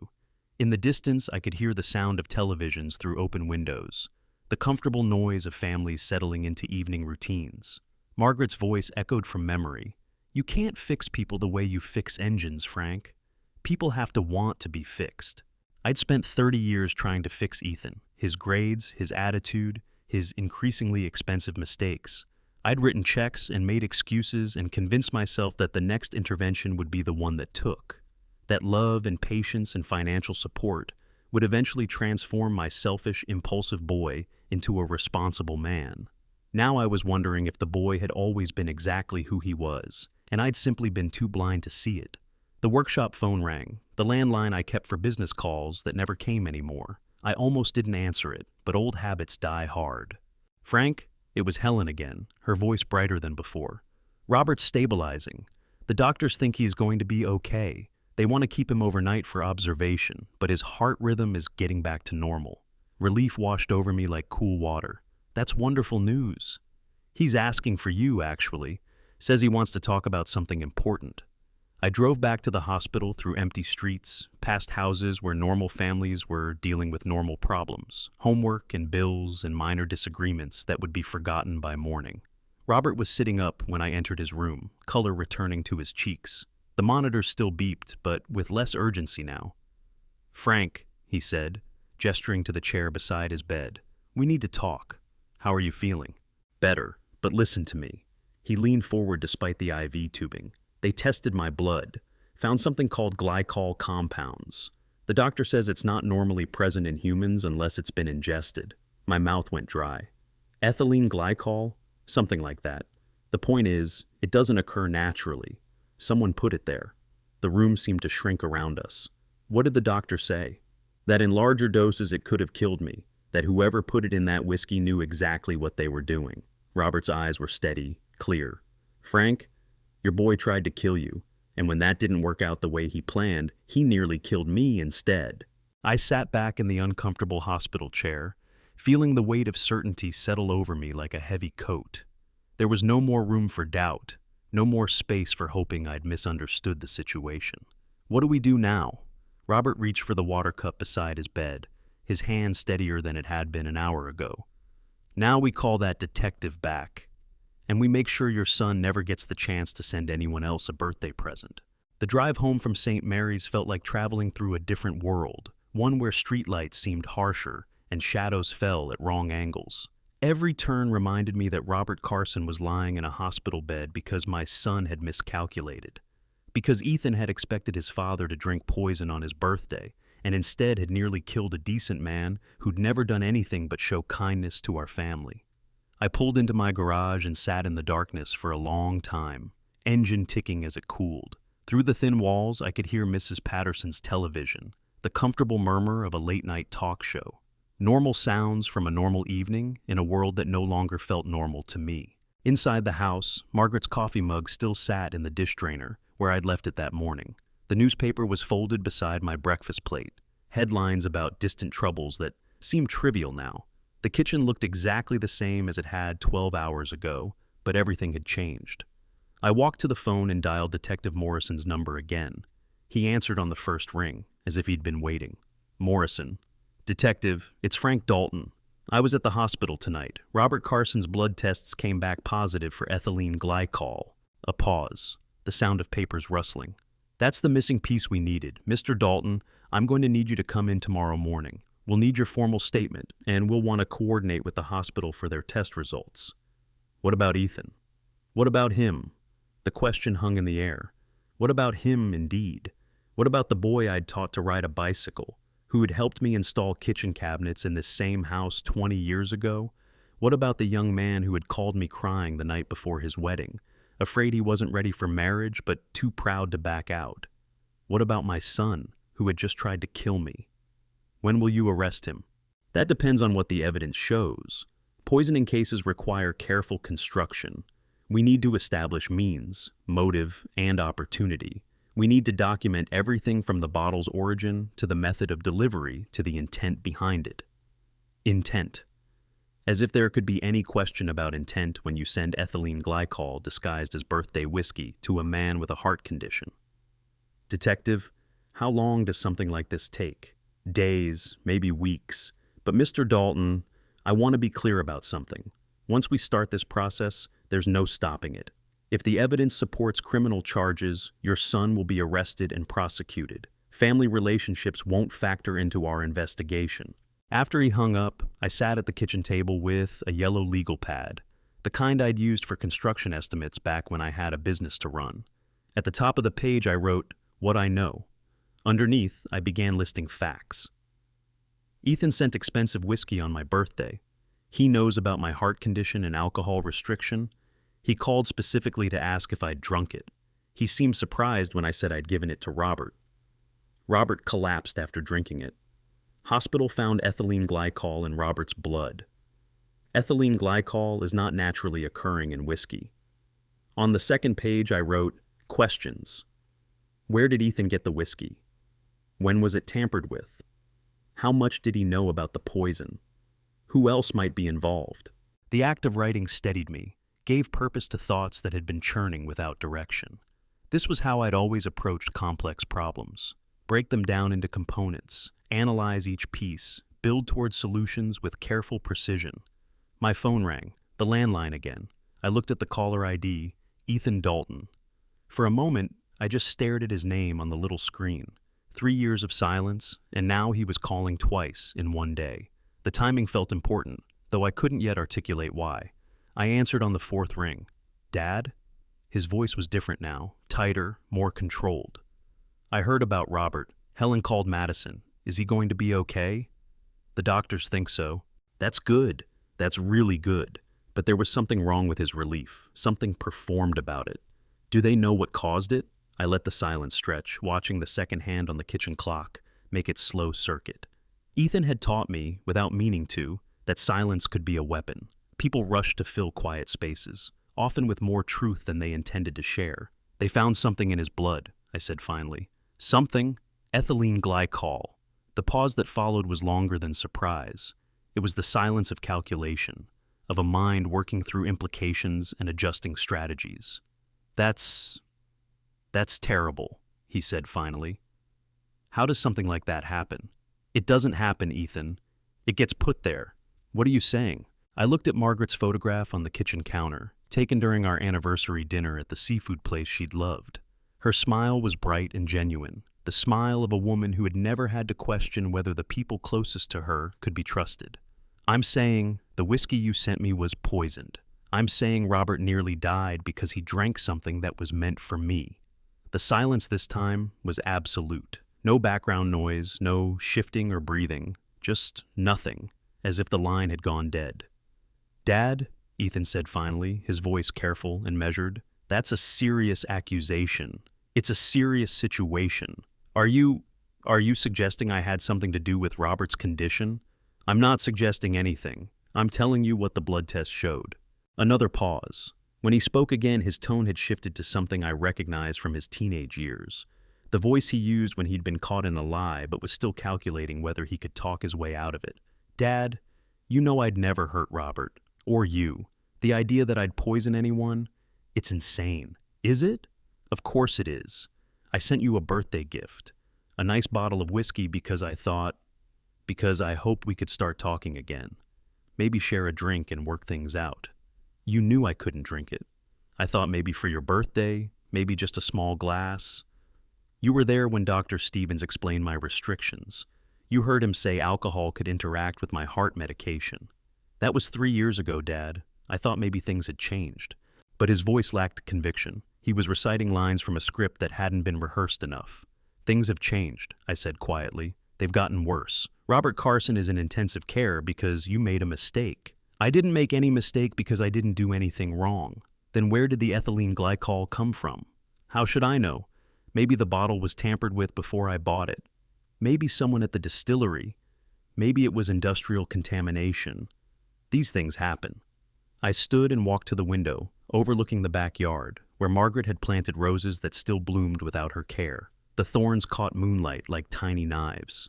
In the distance, I could hear the sound of televisions through open windows, the comfortable noise of families settling into evening routines. Margaret's voice echoed from memory. You can't fix people the way you fix engines, Frank. People have to want to be fixed. I'd spent 30 years trying to fix Ethan, his grades, his attitude, his increasingly expensive mistakes. I'd written checks and made excuses and convinced myself that the next intervention would be the one that took, that love and patience and financial support would eventually transform my selfish, impulsive boy into a responsible man. Now I was wondering if the boy had always been exactly who he was, and I'd simply been too blind to see it. The workshop phone rang, the landline I kept for business calls that never came anymore. I almost didn't answer it, but old habits die hard. Frank? It was Helen again, her voice brighter than before. Robert's stabilizing. The doctors think he's going to be okay. They want to keep him overnight for observation, but his heart rhythm is getting back to normal. Relief washed over me like cool water. That's wonderful news. He's asking for you, actually. Says he wants to talk about something important. I drove back to the hospital through empty streets, past houses where normal families were dealing with normal problems, homework and bills and minor disagreements that would be forgotten by morning. Robert was sitting up when I entered his room, color returning to his cheeks. The monitors still beeped, but with less urgency now. Frank, he said, gesturing to the chair beside his bed, we need to talk. How are you feeling? Better, but listen to me. He leaned forward despite the IV tubing. They tested my blood, found something called glycol compounds. The doctor says it's not normally present in humans unless it's been ingested. My mouth went dry. Ethylene glycol? Something like that. The point is, it doesn't occur naturally. Someone put it there. The room seemed to shrink around us. What did the doctor say? That in larger doses it could have killed me. That whoever put it in that whiskey knew exactly what they were doing. Robert's eyes were steady, clear. Frank, your boy tried to kill you, and when that didn't work out the way he planned, he nearly killed me instead. I sat back in the uncomfortable hospital chair, feeling the weight of certainty settle over me like a heavy coat. There was no more room for doubt, no more space for hoping I'd misunderstood the situation. What do we do now? Robert reached for the water cup beside his bed, his hand steadier than it had been an hour ago. Now we call that detective back. And we make sure your son never gets the chance to send anyone else a birthday present. The drive home from St. Mary's felt like traveling through a different world, one where streetlights seemed harsher and shadows fell at wrong angles. Every turn reminded me that Robert Carson was lying in a hospital bed because my son had miscalculated, because Ethan had expected his father to drink poison on his birthday and instead had nearly killed a decent man who'd never done anything but show kindness to our family. I pulled into my garage and sat in the darkness for a long time, engine ticking as it cooled. Through the thin walls, I could hear Mrs. Patterson's television, the comfortable murmur of a late-night talk show. Normal sounds from a normal evening in a world that no longer felt normal to me. Inside the house, Margaret's coffee mug still sat in the dish drainer, where I'd left it that morning. The newspaper was folded beside my breakfast plate, headlines about distant troubles that seemed trivial now. The kitchen looked exactly the same as it had 12 hours ago, but everything had changed. I walked to the phone and dialed Detective Morrison's number again. He answered on the first ring, as if he'd been waiting. Morrison. Detective, it's Frank Dalton. I was at the hospital tonight. Robert Carson's blood tests came back positive for ethylene glycol. A pause. The sound of papers rustling. That's the missing piece we needed. Mr. Dalton, I'm going to need you to come in tomorrow morning. We'll need your formal statement, and we'll want to coordinate with the hospital for their test results. What about Ethan? What about him? The question hung in the air. What about him, indeed? What about the boy I'd taught to ride a bicycle, who had helped me install kitchen cabinets in this same house 20 years ago? What about the young man who had called me crying the night before his wedding, afraid he wasn't ready for marriage but too proud to back out? What about my son, who had just tried to kill me? When will you arrest him? That depends on what the evidence shows. Poisoning cases require careful construction. We need to establish means, motive, and opportunity. We need to document everything from the bottle's origin to the method of delivery to the intent behind it. Intent. As if there could be any question about intent when you send ethylene glycol disguised as birthday whiskey to a man with a heart condition. Detective, how long does something like this take? Days, maybe weeks. But Mr. Dalton, I want to be clear about something. Once we start this process, there's no stopping it. If the evidence supports criminal charges, your son will be arrested and prosecuted. Family relationships won't factor into our investigation. After he hung up, I sat at the kitchen table with a yellow legal pad, the kind I'd used for construction estimates back when I had a business to run. At the top of the page, I wrote, "What I know." Underneath, I began listing facts. Ethan sent expensive whiskey on my birthday. He knows about my heart condition and alcohol restriction. He called specifically to ask if I'd drunk it. He seemed surprised when I said I'd given it to Robert. Robert collapsed after drinking it. Hospital found ethylene glycol in Robert's blood. Ethylene glycol is not naturally occurring in whiskey. On the second page, I wrote, questions. Where did Ethan get the whiskey? When was it tampered with? How much did he know about the poison? Who else might be involved? The act of writing steadied me, gave purpose to thoughts that had been churning without direction. This was how I'd always approached complex problems. Break them down into components, analyze each piece, build towards solutions with careful precision. My phone rang, the landline again. I looked at the caller ID, Ethan Dalton. For a moment, I just stared at his name on the little screen. 3 years of silence, and now he was calling twice in one day. The timing felt important, though I couldn't yet articulate why. I answered on the fourth ring. Dad? His voice was different now, tighter, more controlled. I heard about Robert. Helen called Madison. Is he going to be okay? The doctors think so. That's good. That's really good. But there was something wrong with his relief, something performed about it. Do they know what caused it? I let the silence stretch, watching the second hand on the kitchen clock make its slow circuit. Ethan had taught me, without meaning to, that silence could be a weapon. People rushed to fill quiet spaces, often with more truth than they intended to share. They found something in his blood, I said finally. Something? Ethylene glycol. The pause that followed was longer than surprise. It was the silence of calculation, of a mind working through implications and adjusting strategies. That's terrible, he said finally. How does something like that happen? It doesn't happen, Ethan. It gets put there. What are you saying? I looked at Margaret's photograph on the kitchen counter, taken during our anniversary dinner at the seafood place she'd loved. Her smile was bright and genuine, the smile of a woman who had never had to question whether the people closest to her could be trusted. I'm saying the whiskey you sent me was poisoned. I'm saying Robert nearly died because he drank something that was meant for me. The silence this time was absolute. No background noise, no shifting or breathing, just nothing, as if the line had gone dead. Dad, Ethan said finally, his voice careful and measured, that's a serious accusation. It's a serious situation. Are you suggesting I had something to do with Robert's condition? I'm not suggesting anything. I'm telling you what the blood test showed. Another pause. When he spoke again, his tone had shifted to something I recognized from his teenage years. The voice he used when he'd been caught in a lie but was still calculating whether he could talk his way out of it. Dad, you know I'd never hurt Robert. Or you. The idea that I'd poison anyone? It's insane. Is it? Of course it is. I sent you a birthday gift. A nice bottle of whiskey because I hoped we could start talking again. Maybe share a drink and work things out. You knew I couldn't drink it. I thought maybe for your birthday, maybe just a small glass. You were there when Dr. Stevens explained my restrictions. You heard him say alcohol could interact with my heart medication. That was 3 years ago, Dad. I thought maybe things had changed. But his voice lacked conviction. He was reciting lines from a script that hadn't been rehearsed enough. Things have changed, I said quietly. They've gotten worse. Robert Carson is in intensive care because you made a mistake. I didn't make any mistake because I didn't do anything wrong. Then where did the ethylene glycol come from? How should I know? Maybe the bottle was tampered with before I bought it. Maybe someone at the distillery. Maybe it was industrial contamination. These things happen. I stood and walked to the window, overlooking the backyard, where Margaret had planted roses that still bloomed without her care. The thorns caught moonlight like tiny knives.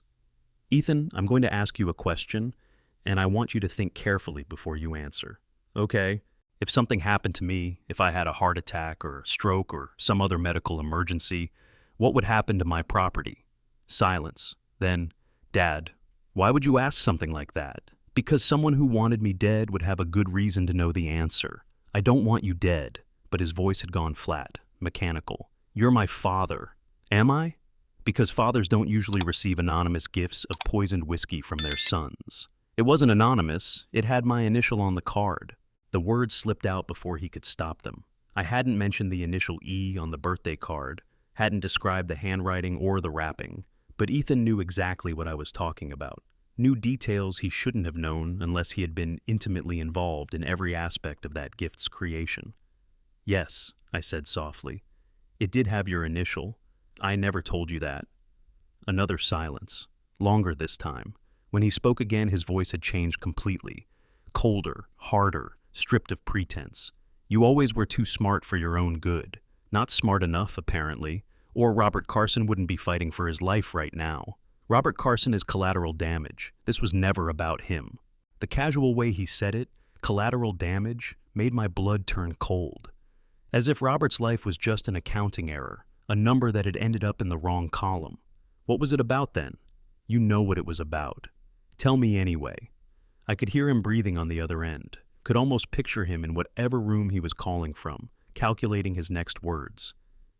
Ethan, I'm going to ask you a question, and I want you to think carefully before you answer. Okay, if something happened to me, if I had a heart attack or stroke or some other medical emergency, what would happen to my property? Silence. Then, Dad, why would you ask something like that? Because someone who wanted me dead would have a good reason to know the answer. I don't want you dead. But his voice had gone flat, mechanical. You're my father. Am I? Because fathers don't usually receive anonymous gifts of poisoned whiskey from their sons. It wasn't anonymous. It had my initial on the card. The words slipped out before he could stop them. I hadn't mentioned the initial E on the birthday card, hadn't described the handwriting or the wrapping, but Ethan knew exactly what I was talking about. Knew details he shouldn't have known unless he had been intimately involved in every aspect of that gift's creation. Yes, I said softly. It did have your initial. I never told you that. Another silence, longer this time. When he spoke again, his voice had changed completely. Colder, harder, stripped of pretense. You always were too smart for your own good. Not smart enough, apparently, or Robert Carson wouldn't be fighting for his life right now. Robert Carson is collateral damage. This was never about him. The casual way he said it, collateral damage, made my blood turn cold. As if Robert's life was just an accounting error, a number that had ended up in the wrong column. What was it about then? You know what it was about. Tell me anyway. I could hear him breathing on the other end, could almost picture him in whatever room he was calling from, calculating his next words.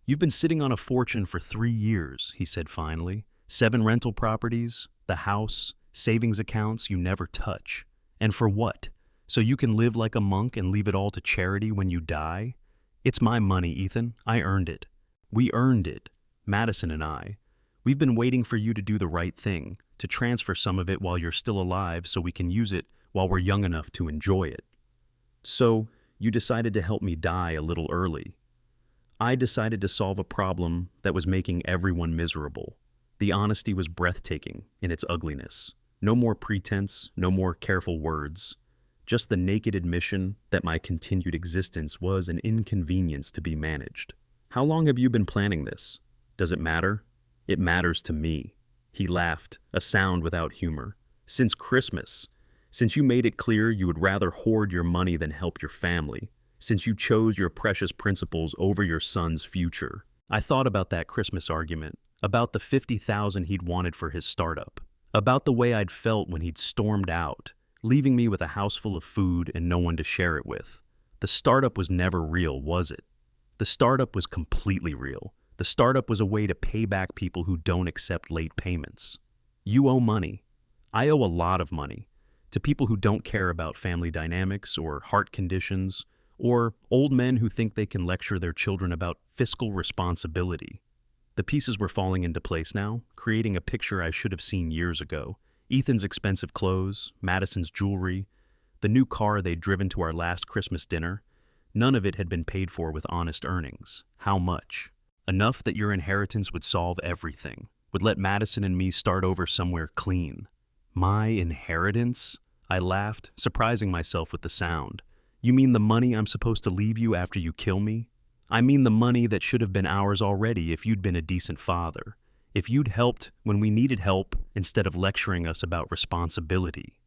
You've been sitting on a fortune for 3 years, he said finally. 7 rental properties, the house, savings accounts you never touch. And for what? So you can live like a monk and leave it all to charity when you die? It's my money, Ethan. I earned it. We earned it. Madison and I. We've been waiting for you to do the right thing, to transfer some of it while you're still alive so we can use it while we're young enough to enjoy it. So, you decided to help me die a little early. I decided to solve a problem that was making everyone miserable. The honesty was breathtaking in its ugliness. No more pretense, no more careful words. Just the naked admission that my continued existence was an inconvenience to be managed. How long have you been planning this? Does it matter? It matters to me. He laughed, a sound without humor. Since Christmas. Since you made it clear you would rather hoard your money than help your family. Since you chose your precious principles over your son's future. I thought about that Christmas argument. About the $50,000 he'd wanted for his startup. About the way I'd felt when he'd stormed out, leaving me with a house full of food and no one to share it with. The startup was never real, was it? The startup was completely real. The startup was a way to pay back people who don't accept late payments. You owe money. I owe a lot of money. To people who don't care about family dynamics or heart conditions, or old men who think they can lecture their children about fiscal responsibility. The pieces were falling into place now, creating a picture I should have seen years ago. Ethan's expensive clothes, Madison's jewelry, the new car they'd driven to our last Christmas dinner. None of it had been paid for with honest earnings. How much? Enough that your inheritance would solve everything, would let Madison and me start over somewhere clean. My inheritance? I laughed, surprising myself with the sound. You mean the money I'm supposed to leave you after you kill me? I mean the money that should have been ours already if you'd been a decent father. If you'd helped when we needed help instead of lecturing us about responsibility.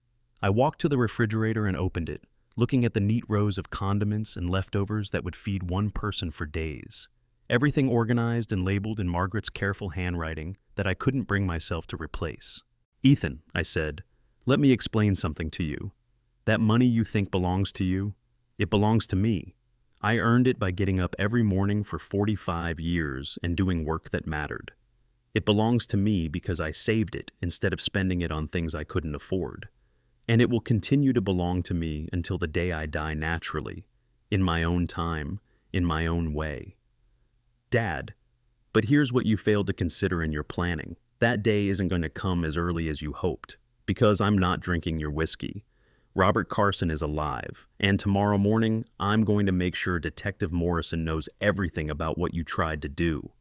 I walked to the refrigerator and opened it, looking at the neat rows of condiments and leftovers that would feed one person for days. Everything organized and labeled in Margaret's careful handwriting that I couldn't bring myself to replace. Ethan, I said, let me explain something to you. That money you think belongs to you, it belongs to me. I earned it by getting up every morning for 45 years and doing work that mattered. It belongs to me because I saved it instead of spending it on things I couldn't afford. And it will continue to belong to me until the day I die naturally, in my own time, in my own way. Dad, but here's what you failed to consider in your planning. That day isn't going to come as early as you hoped, because I'm not drinking your whiskey. Robert Carson is alive, and tomorrow morning, I'm going to make sure Detective Morrison knows everything about what you tried to do."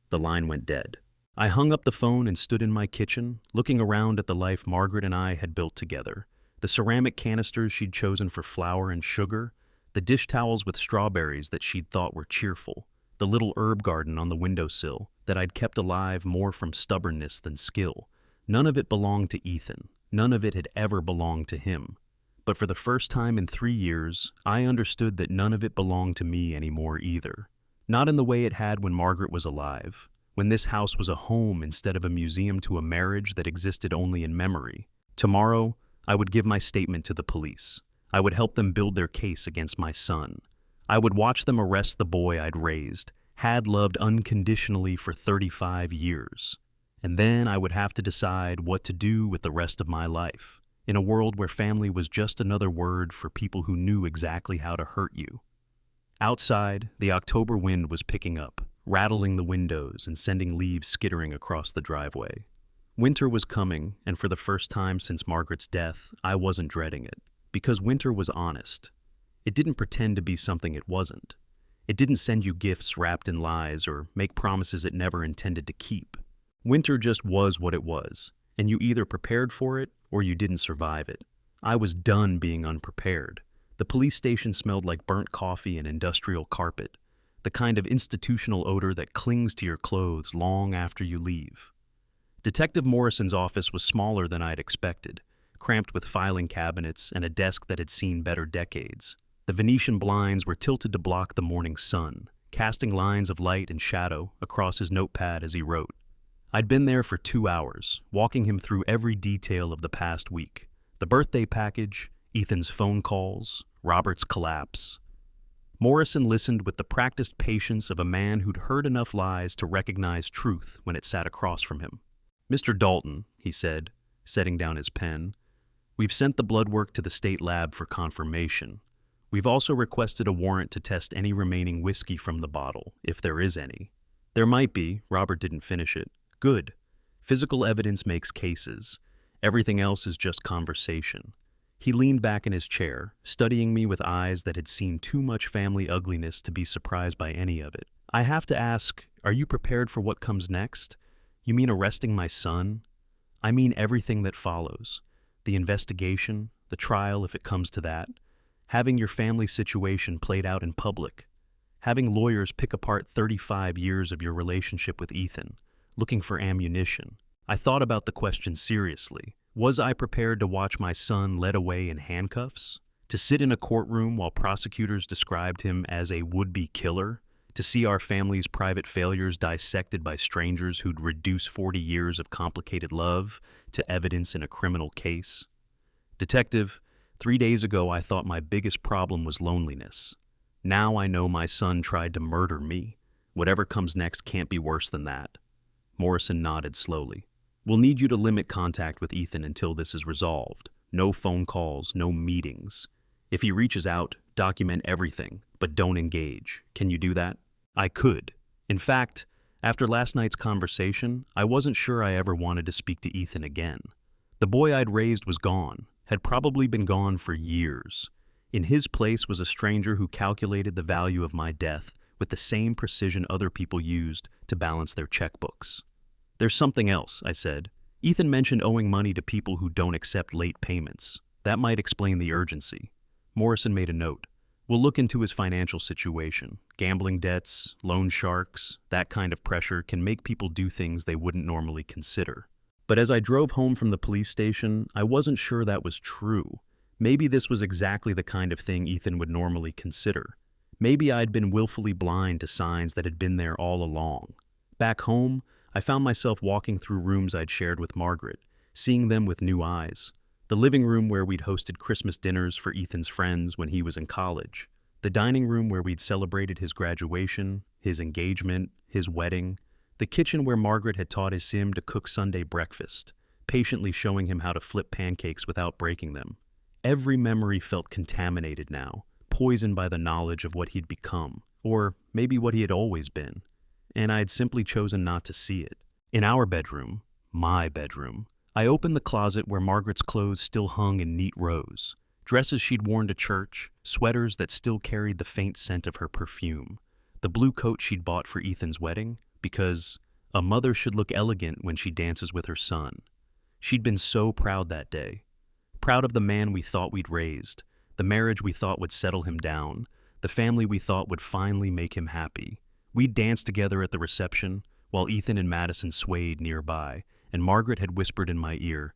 The line went dead. I hung up the phone and stood in my kitchen, looking around at the life Margaret and I had built together. The ceramic canisters she'd chosen for flour and sugar, the dish towels with strawberries that she'd thought were cheerful, the little herb garden on the windowsill that I'd kept alive more from stubbornness than skill. None of it belonged to Ethan. None of it had ever belonged to him. But for the first time in 3 years, I understood that none of it belonged to me anymore either. Not in the way it had when Margaret was alive, when this house was a home instead of a museum to a marriage that existed only in memory. Tomorrow, I would give my statement to the police. I would help them build their case against my son. I would watch them arrest the boy I'd raised, had loved unconditionally for 35 years. And then I would have to decide what to do with the rest of my life, in a world where family was just another word for people who knew exactly how to hurt you. Outside, the October wind was picking up, rattling the windows and sending leaves skittering across the driveway. Winter was coming, and for the first time since Margaret's death, I wasn't dreading it, because winter was honest. It didn't pretend to be something it wasn't. It didn't send you gifts wrapped in lies or make promises it never intended to keep. Winter just was what it was, and you either prepared for it or you didn't survive it. I was done being unprepared. The police station smelled like burnt coffee and industrial carpet, the kind of institutional odor that clings to your clothes long after you leave. Detective Morrison's office was smaller than I'd expected, cramped with filing cabinets and a desk that had seen better decades. The Venetian blinds were tilted to block the morning sun, casting lines of light and shadow across his notepad as he wrote. I'd been there for 2 hours, walking him through every detail of the past week. The birthday package, Ethan's phone calls, Robert's collapse. Morrison listened with the practiced patience of a man who'd heard enough lies to recognize truth when it sat across from him. "Mr. Dalton," he said, setting down his pen, "we've sent the blood work to the state lab for confirmation. We've also requested a warrant to test any remaining whiskey from the bottle, if there is any." "There might be," Robert didn't finish it. "Good. Physical evidence makes cases. Everything else is just conversation." He leaned back in his chair, studying me with eyes that had seen too much family ugliness to be surprised by any of it. "I have to ask, are you prepared for what comes next? You mean arresting my son?" "I mean everything that follows. The investigation, the trial if it comes to that, having your family situation played out in public, having lawyers pick apart 35 years of your relationship with Ethan, looking for ammunition." I thought about the question seriously. Was I prepared to watch my son led away in handcuffs? To sit in a courtroom while prosecutors described him as a would-be killer? To see our family's private failures dissected by strangers who'd reduce 40 years of complicated love to evidence in a criminal case? "Detective, 3 days ago I thought my biggest problem was loneliness. Now I know my son tried to murder me. Whatever comes next can't be worse than that." Morrison nodded slowly. "We'll need you to limit contact with Ethan until this is resolved. No phone calls, no meetings. If he reaches out, document everything, but don't engage. Can you do that?" I could. In fact, after last night's conversation, I wasn't sure I ever wanted to speak to Ethan again. The boy I'd raised was gone, had probably been gone for years. In his place was a stranger who calculated the value of my death with the same precision other people used to balance their checkbooks. "There's something else," I said. "Ethan mentioned owing money to people who don't accept late payments. That might explain the urgency." Morrison made a note. "We'll look into his financial situation. Gambling debts, loan sharks, that kind of pressure can make people do things they wouldn't normally consider." But as I drove home from the police station, I wasn't sure that was true. Maybe this was exactly the kind of thing Ethan would normally consider. Maybe I'd been willfully blind to signs that had been there all along. Back home, I found myself walking through rooms I'd shared with Margaret, seeing them with new eyes. The living room where we'd hosted Christmas dinners for Ethan's friends when he was in college. The dining room where we'd celebrated his graduation, his engagement, his wedding. The kitchen where Margaret had taught his Sim to cook Sunday breakfast, patiently showing him how to flip pancakes without breaking them. Every memory felt contaminated now, poisoned by the knowledge of what he'd become, or maybe what he had always been. And I had simply chosen not to see it. In our bedroom, My bedroom. I opened the closet where Margaret's clothes still hung in neat rows. Dresses she'd worn to church, sweaters that still carried the faint scent of her perfume, the blue coat she'd bought for Ethan's wedding, because a mother should look elegant when she dances with her son. She'd been so proud that day. Proud of the man we thought we'd raised, the marriage we thought would settle him down, the family we thought would finally make him happy. We'd danced together at the reception, while Ethan and Madison swayed nearby, and Margaret had whispered in my ear,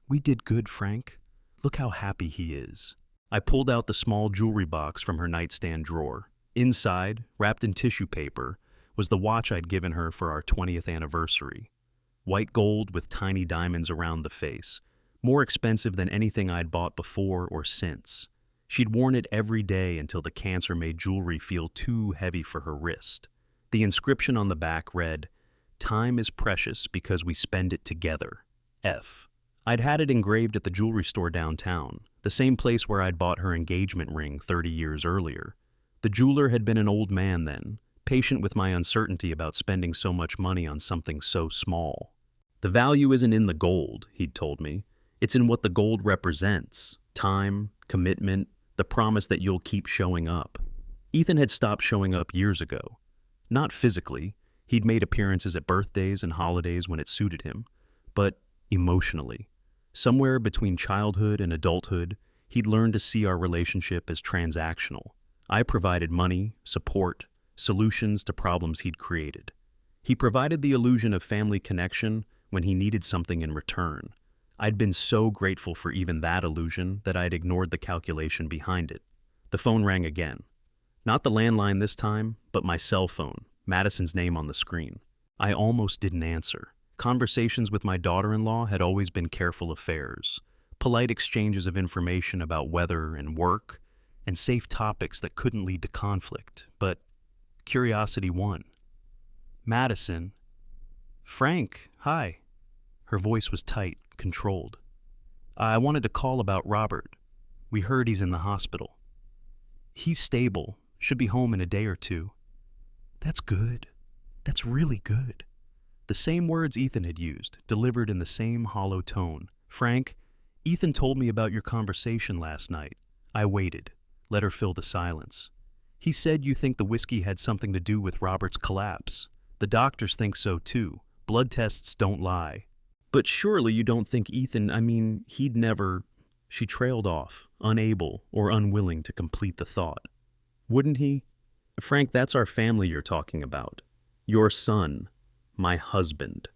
"We did good, Frank. Look how happy he is." I pulled out the small jewelry box from her nightstand drawer. Inside, wrapped in tissue paper, was the watch I'd given her for our 20th anniversary. White gold with tiny diamonds around the face, more expensive than anything I'd bought before or since. She'd worn it every day until the cancer made jewelry feel too heavy for her wrist. The inscription on the back read, "Time is precious because we spend it together. F." I'd had it engraved at the jewelry store downtown, the same place where I'd bought her engagement ring 30 years earlier. The jeweler had been an old man then, patient with my uncertainty about spending so much money on something so small. "The value isn't in the gold," he'd told me. "It's in what the gold represents. Time, commitment, the promise that you'll keep showing up." Ethan had stopped showing up years ago. Not physically. He'd made appearances at birthdays and holidays when it suited him, but emotionally. Somewhere between childhood and adulthood, he'd learned to see our relationship as transactional. I provided money, support, solutions to problems he'd created. He provided the illusion of family connection when he needed something in return. I'd been so grateful for even that illusion that I'd ignored the calculation behind it. The phone rang again. Not the landline this time, but my cell phone, Madison's name on the screen. I almost didn't answer. Conversations with my daughter-in-law had always been careful affairs, polite exchanges of information about weather and work, and safe topics that couldn't lead to conflict, but curiosity won. "Madison." "Frank, hi." Her voice was tight, controlled. "I wanted to call about Robert. We heard he's in the hospital." "He's stable, should be home in a day or two." "That's good. That's really good." The same words Ethan had used, delivered in the same hollow tone. "Frank, Ethan told me about your conversation last night." I waited, let her fill the silence. "He said you think the whiskey had something to do with Robert's collapse. The doctors think so too. Blood tests don't lie." "But surely you don't think Ethan, he'd never—" She trailed off, unable or unwilling to complete the thought. "Wouldn't he? Frank, that's our family you're talking about. Your son. My husband."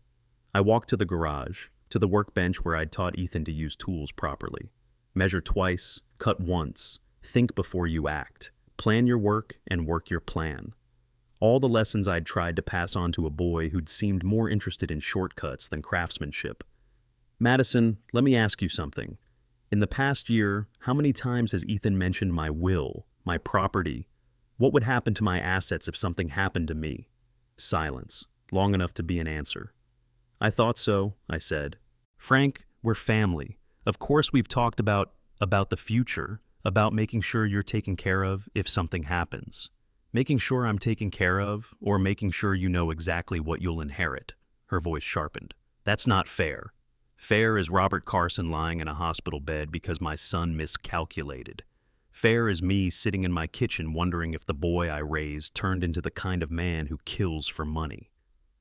I walked to the garage, to the workbench where I'd taught Ethan to use tools properly. Measure twice, cut once, think before you act, plan your work and work your plan. All the lessons I'd tried to pass on to a boy who'd seemed more interested in shortcuts than craftsmanship. "Madison, let me ask you something. In the past year, how many times has Ethan mentioned my will, my property? What would happen to my assets if something happened to me?" Silence, long enough to be an answer. "I thought so," I said. "Frank, we're family. Of course we've talked about the future, about making sure you're taken care of if something happens. Making sure I'm taken care of, or making sure you know exactly what you'll inherit." Her voice sharpened. "That's not fair. Fair is Robert Carson lying in a hospital bed because my son miscalculated. Fair is me sitting in my kitchen wondering if the boy I raised turned into the kind of man who kills for money.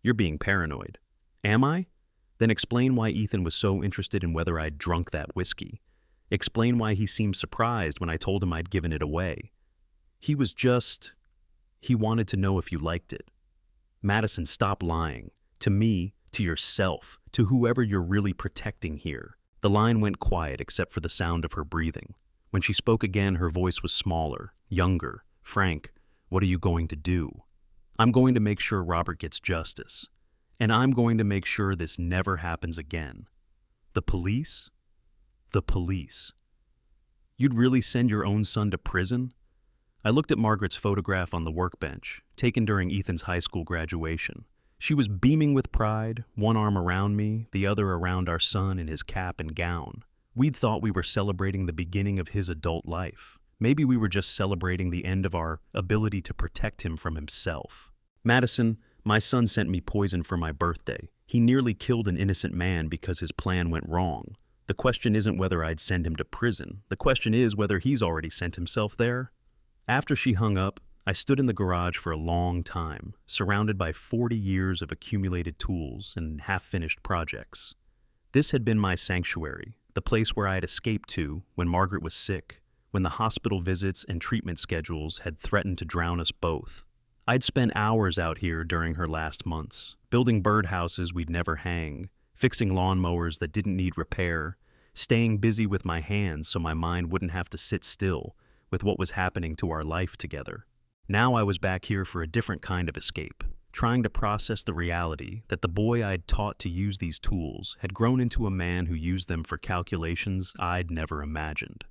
You're being paranoid." "Am I? Then explain why Ethan was so interested in whether I'd drunk that whiskey. Explain why he seemed surprised when I told him I'd given it away. He wanted to know if you liked it." "Madison, stop lying. To me, to yourself, to whoever you're really protecting here." The line went quiet except for the sound of her breathing. When she spoke again, her voice was smaller, younger. "Frank, what are you going to do?" "I'm going to make sure Robert gets justice. And I'm going to make sure this never happens again." "The police?" "The police." "You'd really send your own son to prison?" I looked at Margaret's photograph on the workbench, taken during Ethan's high school graduation. She was beaming with pride, one arm around me, the other around our son in his cap and gown. We'd thought we were celebrating the beginning of his adult life. Maybe we were just celebrating the end of our ability to protect him from himself. "Madison, my son sent me poison for my birthday. He nearly killed an innocent man because his plan went wrong. The question isn't whether I'd send him to prison. The question is whether he's already sent himself there. After she hung up, I stood in the garage for a long time, surrounded by 40 years of accumulated tools and half-finished projects. This had been my sanctuary, the place where I had escaped to when Margaret was sick, when the hospital visits and treatment schedules had threatened to drown us both. I'd spent hours out here during her last months, building birdhouses we'd never hang, fixing lawnmowers that didn't need repair, staying busy with my hands so my mind wouldn't have to sit still with what was happening to our life together. Now I was back here for a different kind of escape, trying to process the reality that the boy I'd taught to use these tools had grown into a man who used them for calculations I'd never imagined.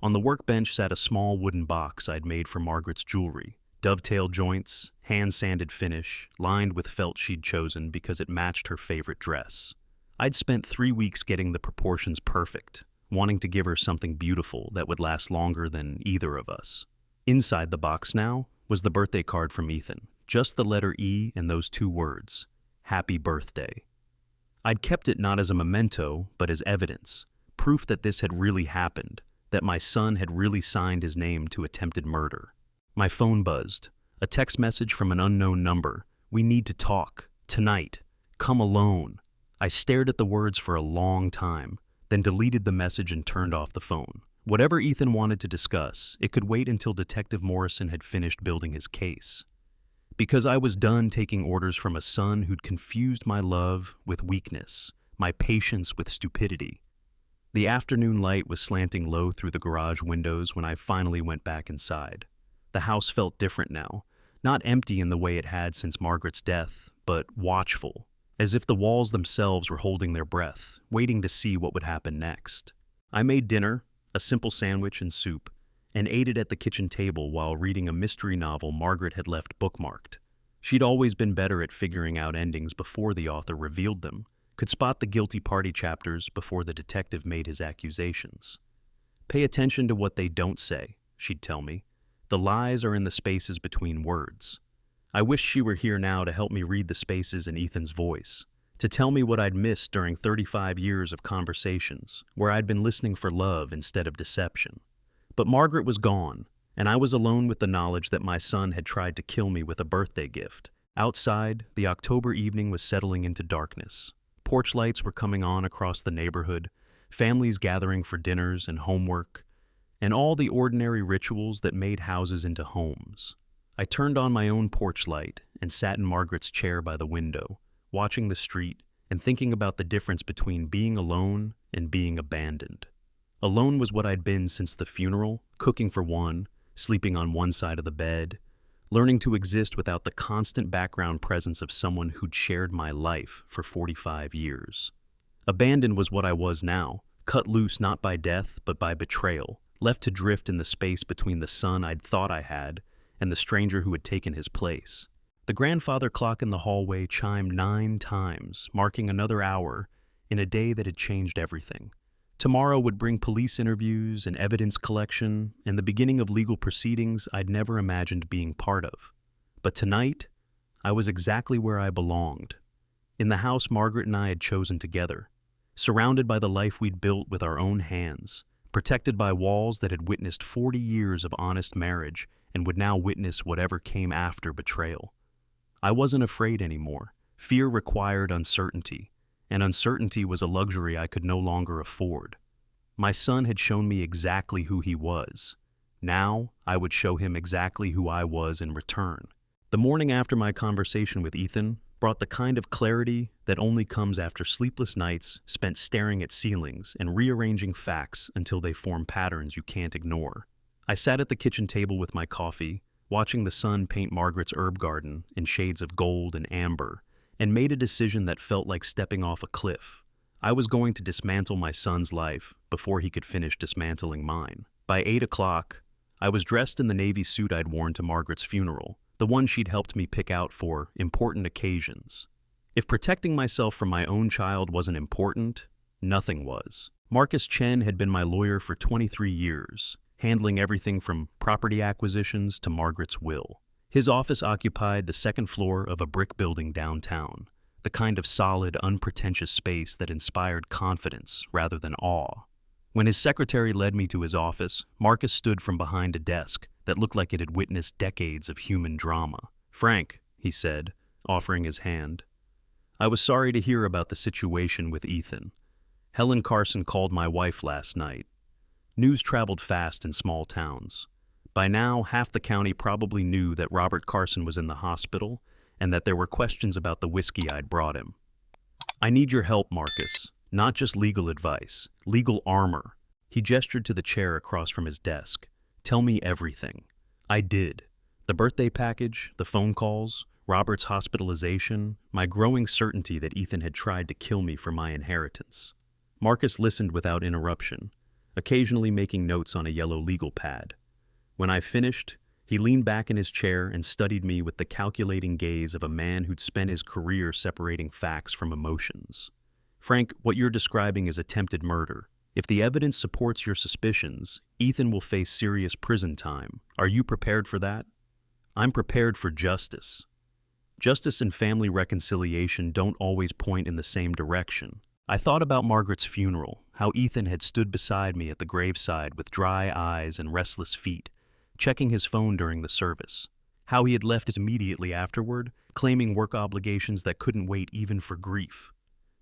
On the workbench sat a small wooden box I'd made for Margaret's jewelry, dovetail joints, hand-sanded finish, lined with felt she'd chosen because it matched her favorite dress. I'd spent 3 weeks getting the proportions perfect, wanting to give her something beautiful that would last longer than either of us. Inside the box now was the birthday card from Ethan, just the letter E and those 2 words, Happy Birthday. I'd kept it not as a memento, but as evidence, proof that this had really happened, that my son had really signed his name to attempted murder. My phone buzzed, a text message from an unknown number. We need to talk, tonight, come alone. I stared at the words for a long time, then deleted the message and turned off the phone. Whatever Ethan wanted to discuss, it could wait until Detective Morrison had finished building his case. Because I was done taking orders from a son who'd confused my love with weakness, my patience with stupidity. The afternoon light was slanting low through the garage windows when I finally went back inside. The house felt different now, not empty in the way it had since Margaret's death, but watchful, as if the walls themselves were holding their breath, waiting to see what would happen next. I made dinner, a simple sandwich and soup, and ate it at the kitchen table while reading a mystery novel Margaret had left bookmarked. She'd always been better at figuring out endings before the author revealed them, could spot the guilty party chapters before the detective made his accusations. Pay attention to what they don't say, she'd tell me. The lies are in the spaces between words. I wish she were here now to help me read the spaces in Ethan's voice, to tell me what I'd missed during 35 years of conversations, where I'd been listening for love instead of deception. But Margaret was gone, and I was alone with the knowledge that my son had tried to kill me with a birthday gift. Outside, the October evening was settling into darkness. Porch lights were coming on across the neighborhood, families gathering for dinners and homework, and all the ordinary rituals that made houses into homes. I turned on my own porch light and sat in Margaret's chair by the window, watching the street and thinking about the difference between being alone and being abandoned. Alone was what I'd been since the funeral, cooking for one, sleeping on one side of the bed, learning to exist without the constant background presence of someone who'd shared my life for 45 years. Abandoned was what I was now, cut loose not by death but by betrayal, left to drift in the space between the son I'd thought I had and the stranger who had taken his place. The grandfather clock in the hallway chimed 9 times, marking another hour in a day that had changed everything. Tomorrow would bring police interviews and evidence collection and the beginning of legal proceedings I'd never imagined being part of. But tonight, I was exactly where I belonged, in the house Margaret and I had chosen together, surrounded by the life we'd built with our own hands, protected by walls that had witnessed 40 years of honest marriage and would now witness whatever came after betrayal. I wasn't afraid anymore. Fear required uncertainty, and uncertainty was a luxury I could no longer afford. My son had shown me exactly who he was. Now, I would show him exactly who I was in return. The morning after my conversation with Ethan brought the kind of clarity that only comes after sleepless nights spent staring at ceilings and rearranging facts until they form patterns you can't ignore. I sat at the kitchen table with my coffee, watching the sun paint Margaret's herb garden in shades of gold and amber, and made a decision that felt like stepping off a cliff. I was going to dismantle my son's life before he could finish dismantling mine. By 8 o'clock, I was dressed in the navy suit I'd worn to Margaret's funeral, the one she'd helped me pick out for important occasions. If protecting myself from my own child wasn't important, nothing was. Marcus Chen had been my lawyer for 23 years, handling everything from property acquisitions to Margaret's will. His office occupied the second floor of a brick building downtown, the kind of solid, unpretentious space that inspired confidence rather than awe. When his secretary led me to his office, Marcus stood from behind a desk that looked like it had witnessed decades of human drama. "Frank," he said, offering his hand. "I was sorry to hear about the situation with Ethan. Helen Carson called my wife last night. News traveled fast in small towns. By now, half the county probably knew that Robert Carson was in the hospital and that there were questions about the whiskey I'd brought him. I need your help, Marcus. Not just legal advice, legal armor." He gestured to the chair across from his desk. "Tell me everything." I did. The birthday package, the phone calls, Robert's hospitalization, my growing certainty that Ethan had tried to kill me for my inheritance. Marcus listened without interruption, occasionally making notes on a yellow legal pad. When I finished, he leaned back in his chair and studied me with the calculating gaze of a man who'd spent his career separating facts from emotions. "Frank, what you're describing is attempted murder. If the evidence supports your suspicions, Ethan will face serious prison time. Are you prepared for that?" "I'm prepared for justice." Justice and family reconciliation don't always point in the same direction. I thought about Margaret's funeral, how Ethan had stood beside me at the graveside with dry eyes and restless feet, checking his phone during the service. How he had left immediately afterward, claiming work obligations that couldn't wait even for grief.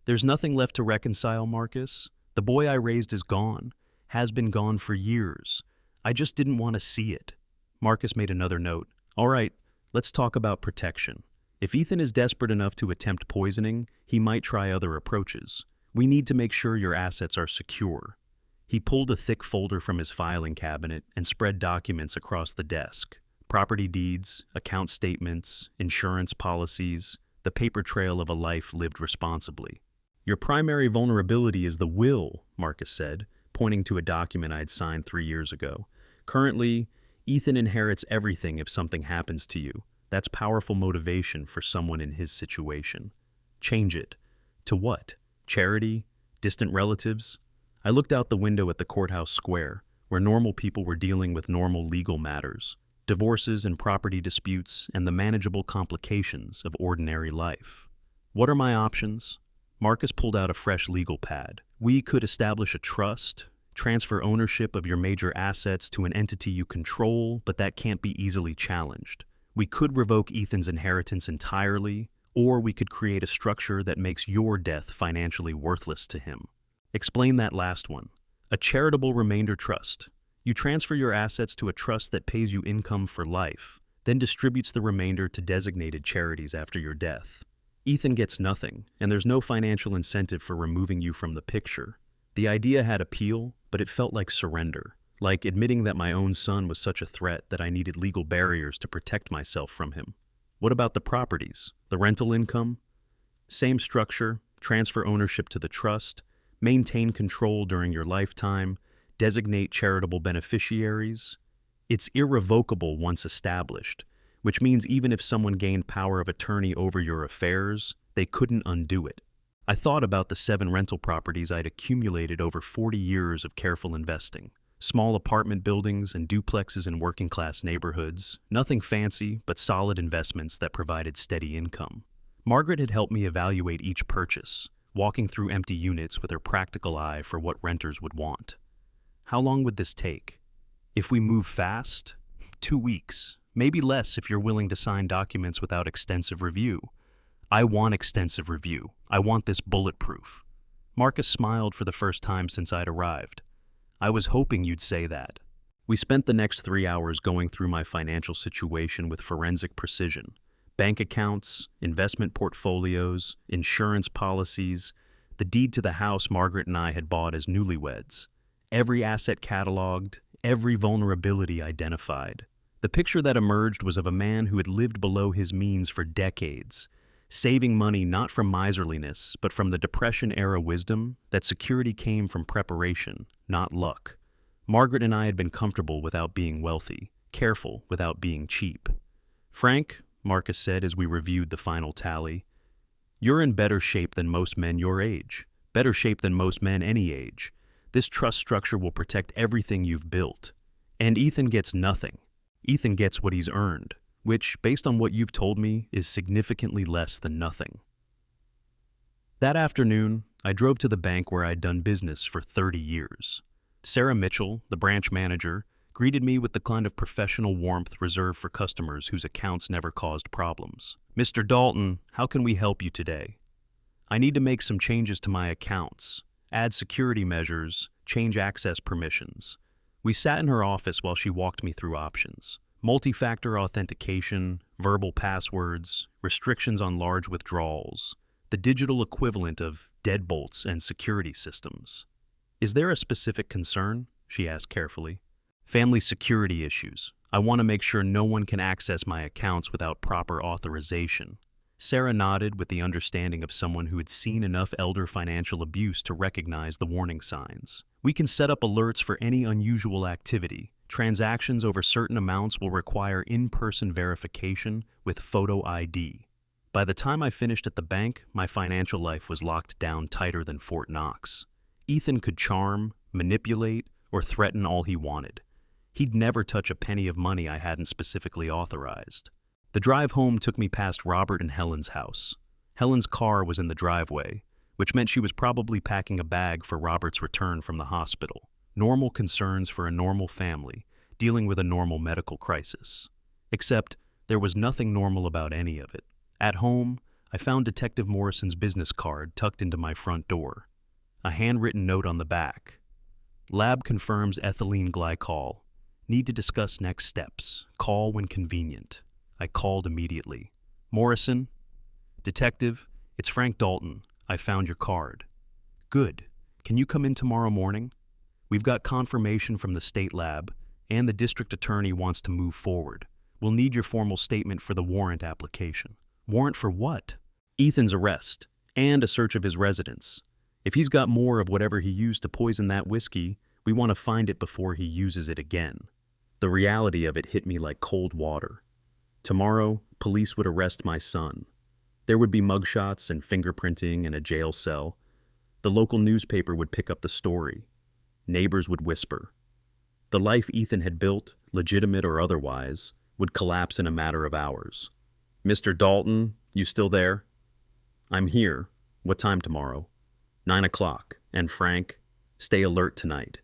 There's nothing left to reconcile, Marcus. The boy I raised is gone, has been gone for years. I just didn't want to see it. Marcus made another note. "All right, let's talk about protection. If Ethan is desperate enough to attempt poisoning, he might try other approaches. We need to make sure your assets are secure." He pulled a thick folder from his filing cabinet and spread documents across the desk. Property deeds, account statements, insurance policies, the paper trail of a life lived responsibly. "Your primary vulnerability is the will," Marcus said, pointing to a document I'd signed 3 years ago. "Currently, Ethan inherits everything if something happens to you. That's powerful motivation for someone in his situation. Change it. To what? Charity? Distant relatives?" I looked out the window at the courthouse square, where normal people were dealing with normal legal matters, divorces and property disputes, and the manageable complications of ordinary life. "What are my options?" Marcus pulled out a fresh legal pad. "We could establish a trust, transfer ownership of your major assets to an entity you control, but that can't be easily challenged. We could revoke Ethan's inheritance entirely, or we could create a structure that makes your death financially worthless to him." Explain that last one. "A charitable remainder trust. You transfer your assets to a trust that pays you income for life, then distributes the remainder to designated charities after your death. Ethan gets nothing, and there's no financial incentive for removing you from the picture." The idea had appeal, but it felt like surrender, like admitting that my own son was such a threat that I needed legal barriers to protect myself from him. "What about the properties? The rental income?" "Same structure, transfer ownership to the trust, maintain control during your lifetime, designate charitable beneficiaries. It's irrevocable once established, which means even if someone gained power of attorney over your affairs, they couldn't undo it." I thought about the 7 rental properties I'd accumulated over 40 years of careful investing. Small apartment buildings and duplexes in working-class neighborhoods, nothing fancy, but solid investments that provided steady income. Margaret had helped me evaluate each purchase, walking through empty units with her practical eye for what renters would want. "How long would this take?" "If we move fast, 2 weeks, maybe less if you're willing to sign documents without extensive review." "I want extensive review. I want this bulletproof." Marcus smiled for the first time since I'd arrived. "I was hoping you'd say that." We spent the next 3 hours going through my financial situation with forensic precision. Bank accounts, investment portfolios, insurance policies, the deed to the house Margaret and I had bought as newlyweds. Every asset cataloged, every vulnerability identified. The picture that emerged was of a man who had lived below his means for decades, saving money not from miserliness, but from the Depression-era wisdom that security came from preparation, not luck. Margaret and I had been comfortable without being wealthy, careful without being cheap. "Frank," Marcus said as we reviewed the final tally, "you're in better shape than most men your age, better shape than most men any age. This trust structure will protect everything you've built. And Ethan gets nothing. Ethan gets what he's earned, which, based on what you've told me, is significantly less than nothing." That afternoon, I drove to the bank where I'd done business for 30 years. Sarah Mitchell, the branch manager, greeted me with the kind of professional warmth reserved for customers whose accounts never caused problems. "Mr. Dalton, how can we help you today?" "I need to make some changes to my accounts, add security measures, change access permissions." We sat in her office while she walked me through options. Multi-factor authentication, verbal passwords, restrictions on large withdrawals, the digital equivalent of deadbolts and security systems. "Is there a specific concern?" she asked carefully. "Family security issues. I want to make sure no one can access my accounts without proper authorization." Sarah nodded with the understanding of someone who had seen enough elder financial abuse to recognize the warning signs. "We can set up alerts for any unusual activity. Transactions over certain amounts will require in-person verification with photo ID." By the time I finished at the bank, my financial life was locked down tighter than Fort Knox. Ethan could charm, manipulate, or threaten all he wanted. He'd never touch a penny of money I hadn't specifically authorized. The drive home took me past Robert and Helen's house. Helen's car was in the driveway, which meant she was probably packing a bag for Robert's return from the hospital. Normal concerns for a normal family, dealing with a normal medical crisis. Except there was nothing normal about any of it. At home, I found Detective Morrison's business card tucked into my front door. A handwritten note on the back. "Lab confirms ethylene glycol. Need to discuss next steps. Call when convenient." I called immediately. "Morrison?" "Detective, it's Frank Dalton. I found your card." "Good. Can you come in tomorrow morning? We've got confirmation from the state lab, and the district attorney wants to move forward. We'll need your formal statement for the warrant application." "Warrant for what?" "Ethan's arrest, and a search of his residence. If he's got more of whatever he used to poison that whiskey, we want to find it before he uses it again." The reality of it hit me like cold water. Tomorrow, police would arrest my son. There would be mugshots and fingerprinting and a jail cell. The local newspaper would pick up the story. Neighbors would whisper. The life Ethan had built, legitimate or otherwise, would collapse in a matter of hours. "Mr. Dalton, you still there?" "I'm here. What time tomorrow?" 9 o'clock. And Frank, stay alert tonight.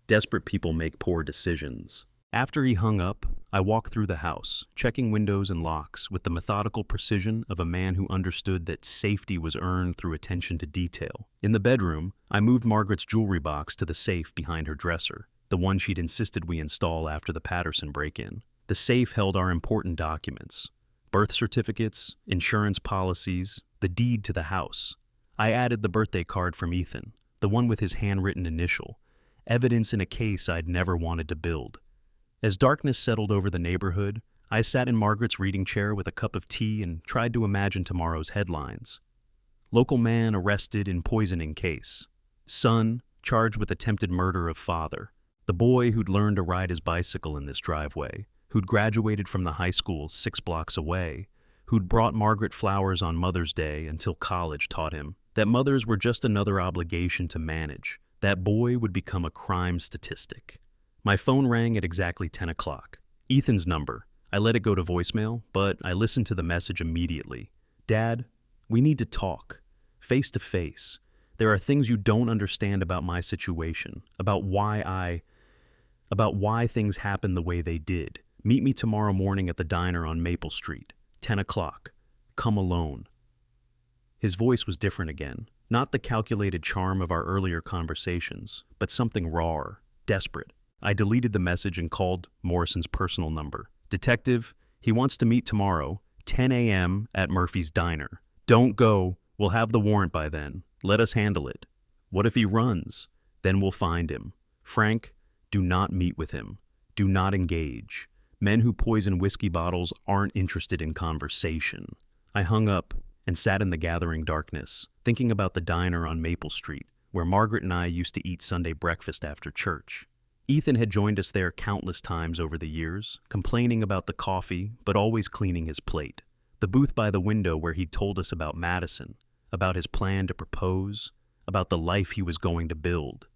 Desperate people make poor decisions. After he hung up, I walked through the house, checking windows and locks with the methodical precision of a man who understood that safety was earned through attention to detail. In the bedroom, I moved Margaret's jewelry box to the safe behind her dresser, the one she'd insisted we install after the Patterson break-in. The safe held our important documents: birth certificates, insurance policies, the deed to the house. I added the birthday card from Ethan, the one with his handwritten initial, evidence in a case I'd never wanted to build. As darkness settled over the neighborhood, I sat in Margaret's reading chair with a cup of tea and tried to imagine tomorrow's headlines. Local man arrested in poisoning case. Son charged with attempted murder of father. The boy who'd learned to ride his bicycle in this driveway, who'd graduated from the high school 6 blocks away, who'd brought Margaret flowers on Mother's Day until college taught him that mothers were just another obligation to manage. That boy would become a crime statistic. My phone rang at exactly 10 o'clock. Ethan's number. I let it go to voicemail, but I listened to the message immediately. "Dad, we need to talk. Face to face. There are things you don't understand about my situation, about why things happened the way they did. Meet me tomorrow morning at the diner on Maple Street. 10 o'clock. Come alone." His voice was different again. Not the calculated charm of our earlier conversations, but something raw, desperate. I deleted the message and called Morrison's personal number. "Detective, he wants to meet tomorrow, 10 a.m. at Murphy's Diner. Don't go. We'll have the warrant by then. Let us handle it. What if he runs? Then we'll find him. Frank, do not meet with him. Do not engage. Men who poison whiskey bottles aren't interested in conversation." I hung up and sat in the gathering darkness, thinking about the diner on Maple Street, where Margaret and I used to eat Sunday breakfast after church. Ethan had joined us there countless times over the years, complaining about the coffee, but always cleaning his plate. The booth by the window where he'd told us about Madison, about his plan to propose, about the life he was going to build.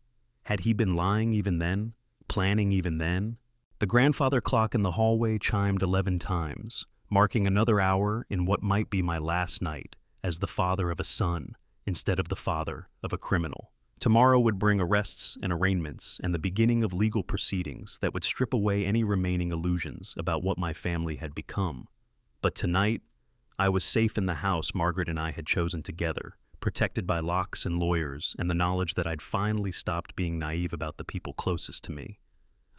Had he been lying even then? Planning even then? The grandfather clock in the hallway chimed 11 times, marking another hour in what might be my last night as the father of a son, instead of the father of a criminal. Tomorrow would bring arrests and arraignments and the beginning of legal proceedings that would strip away any remaining illusions about what my family had become. But tonight, I was safe in the house Margaret and I had chosen together, protected by locks and lawyers and the knowledge that I'd finally stopped being naive about the people closest to me.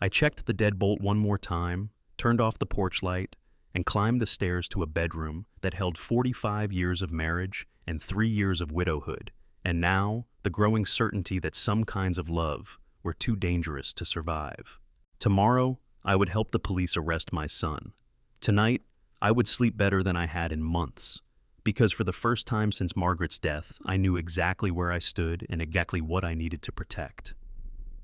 I checked the deadbolt one more time, turned off the porch light, and climbed the stairs to a bedroom that held 45 years of marriage and 3 years of widowhood, and now the growing certainty that some kinds of love were too dangerous to survive. Tomorrow, I would help the police arrest my son. Tonight, I would sleep better than I had in months, because for the first time since Margaret's death, I knew exactly where I stood and exactly what I needed to protect.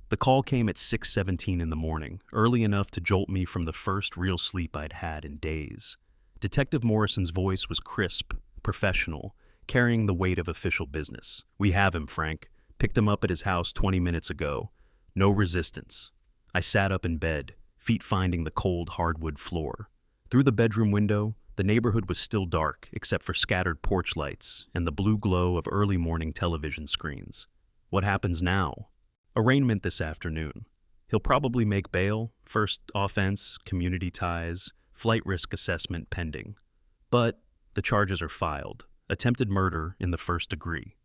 The call came at 6:17 in the morning, early enough to jolt me from the first real sleep I'd had in days. Detective Morrison's voice was crisp, professional, carrying the weight of official business. "We have him, Frank. Picked him up at his house 20 minutes ago. No resistance." I sat up in bed, feet finding the cold hardwood floor. Through the bedroom window, the neighborhood was still dark except for scattered porch lights and the blue glow of early morning television screens. What happens now? Arraignment this afternoon. He'll probably make bail, first offense, community ties, flight risk assessment pending. But the charges are filed. Attempted murder in the first degree.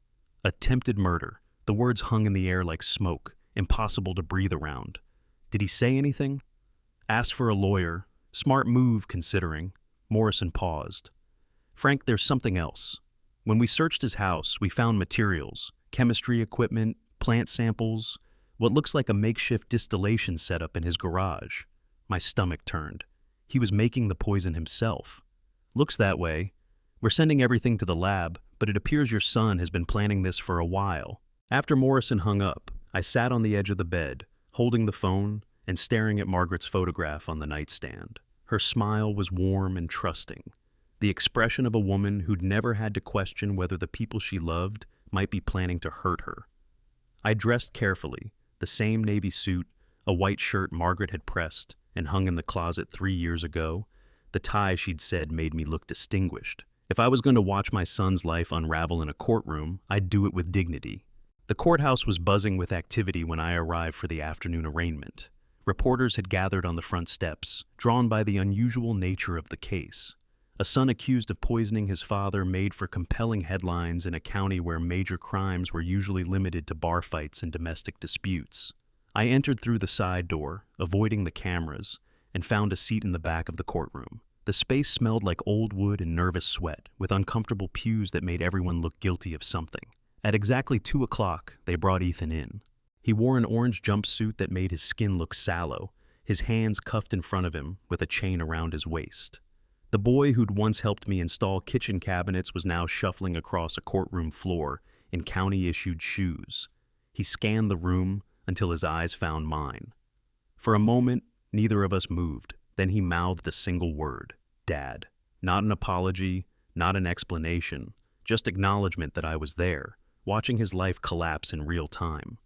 Attempted murder. The words hung in the air like smoke, impossible to breathe around. Did he say anything? Asked for a lawyer. Smart move, considering. Morrison paused. "Frank, there's something else. When we searched his house, we found materials, chemistry equipment, plant samples, what looks like a makeshift distillation setup in his garage." My stomach turned. He was making the poison himself. "Looks that way. We're sending everything to the lab, but it appears your son has been planning this for a while." After Morrison hung up, I sat on the edge of the bed, holding the phone and staring at Margaret's photograph on the nightstand. Her smile was warm and trusting, the expression of a woman who'd never had to question whether the people she loved might be planning to hurt her. I dressed carefully, the same navy suit, a white shirt Margaret had pressed and hung in the closet 3 years ago. The tie she'd said made me look distinguished. If I was going to watch my son's life unravel in a courtroom, I'd do it with dignity. The courthouse was buzzing with activity when I arrived for the afternoon arraignment. Reporters had gathered on the front steps, drawn by the unusual nature of the case. A son accused of poisoning his father made for compelling headlines in a county where major crimes were usually limited to bar fights and domestic disputes. I entered through the side door, avoiding the cameras, and found a seat in the back of the courtroom. The space smelled like old wood and nervous sweat, with uncomfortable pews that made everyone look guilty of something. At exactly 2 o'clock, they brought Ethan in. He wore an orange jumpsuit that made his skin look sallow, his hands cuffed in front of him with a chain around his waist. The boy who'd once helped me install kitchen cabinets was now shuffling across a courtroom floor in county-issued shoes. He scanned the room until his eyes found mine. For a moment, neither of us moved. Then he mouthed a single word: "Dad." Not an apology, not an explanation, just acknowledgement that I was there, watching his life collapse in real time.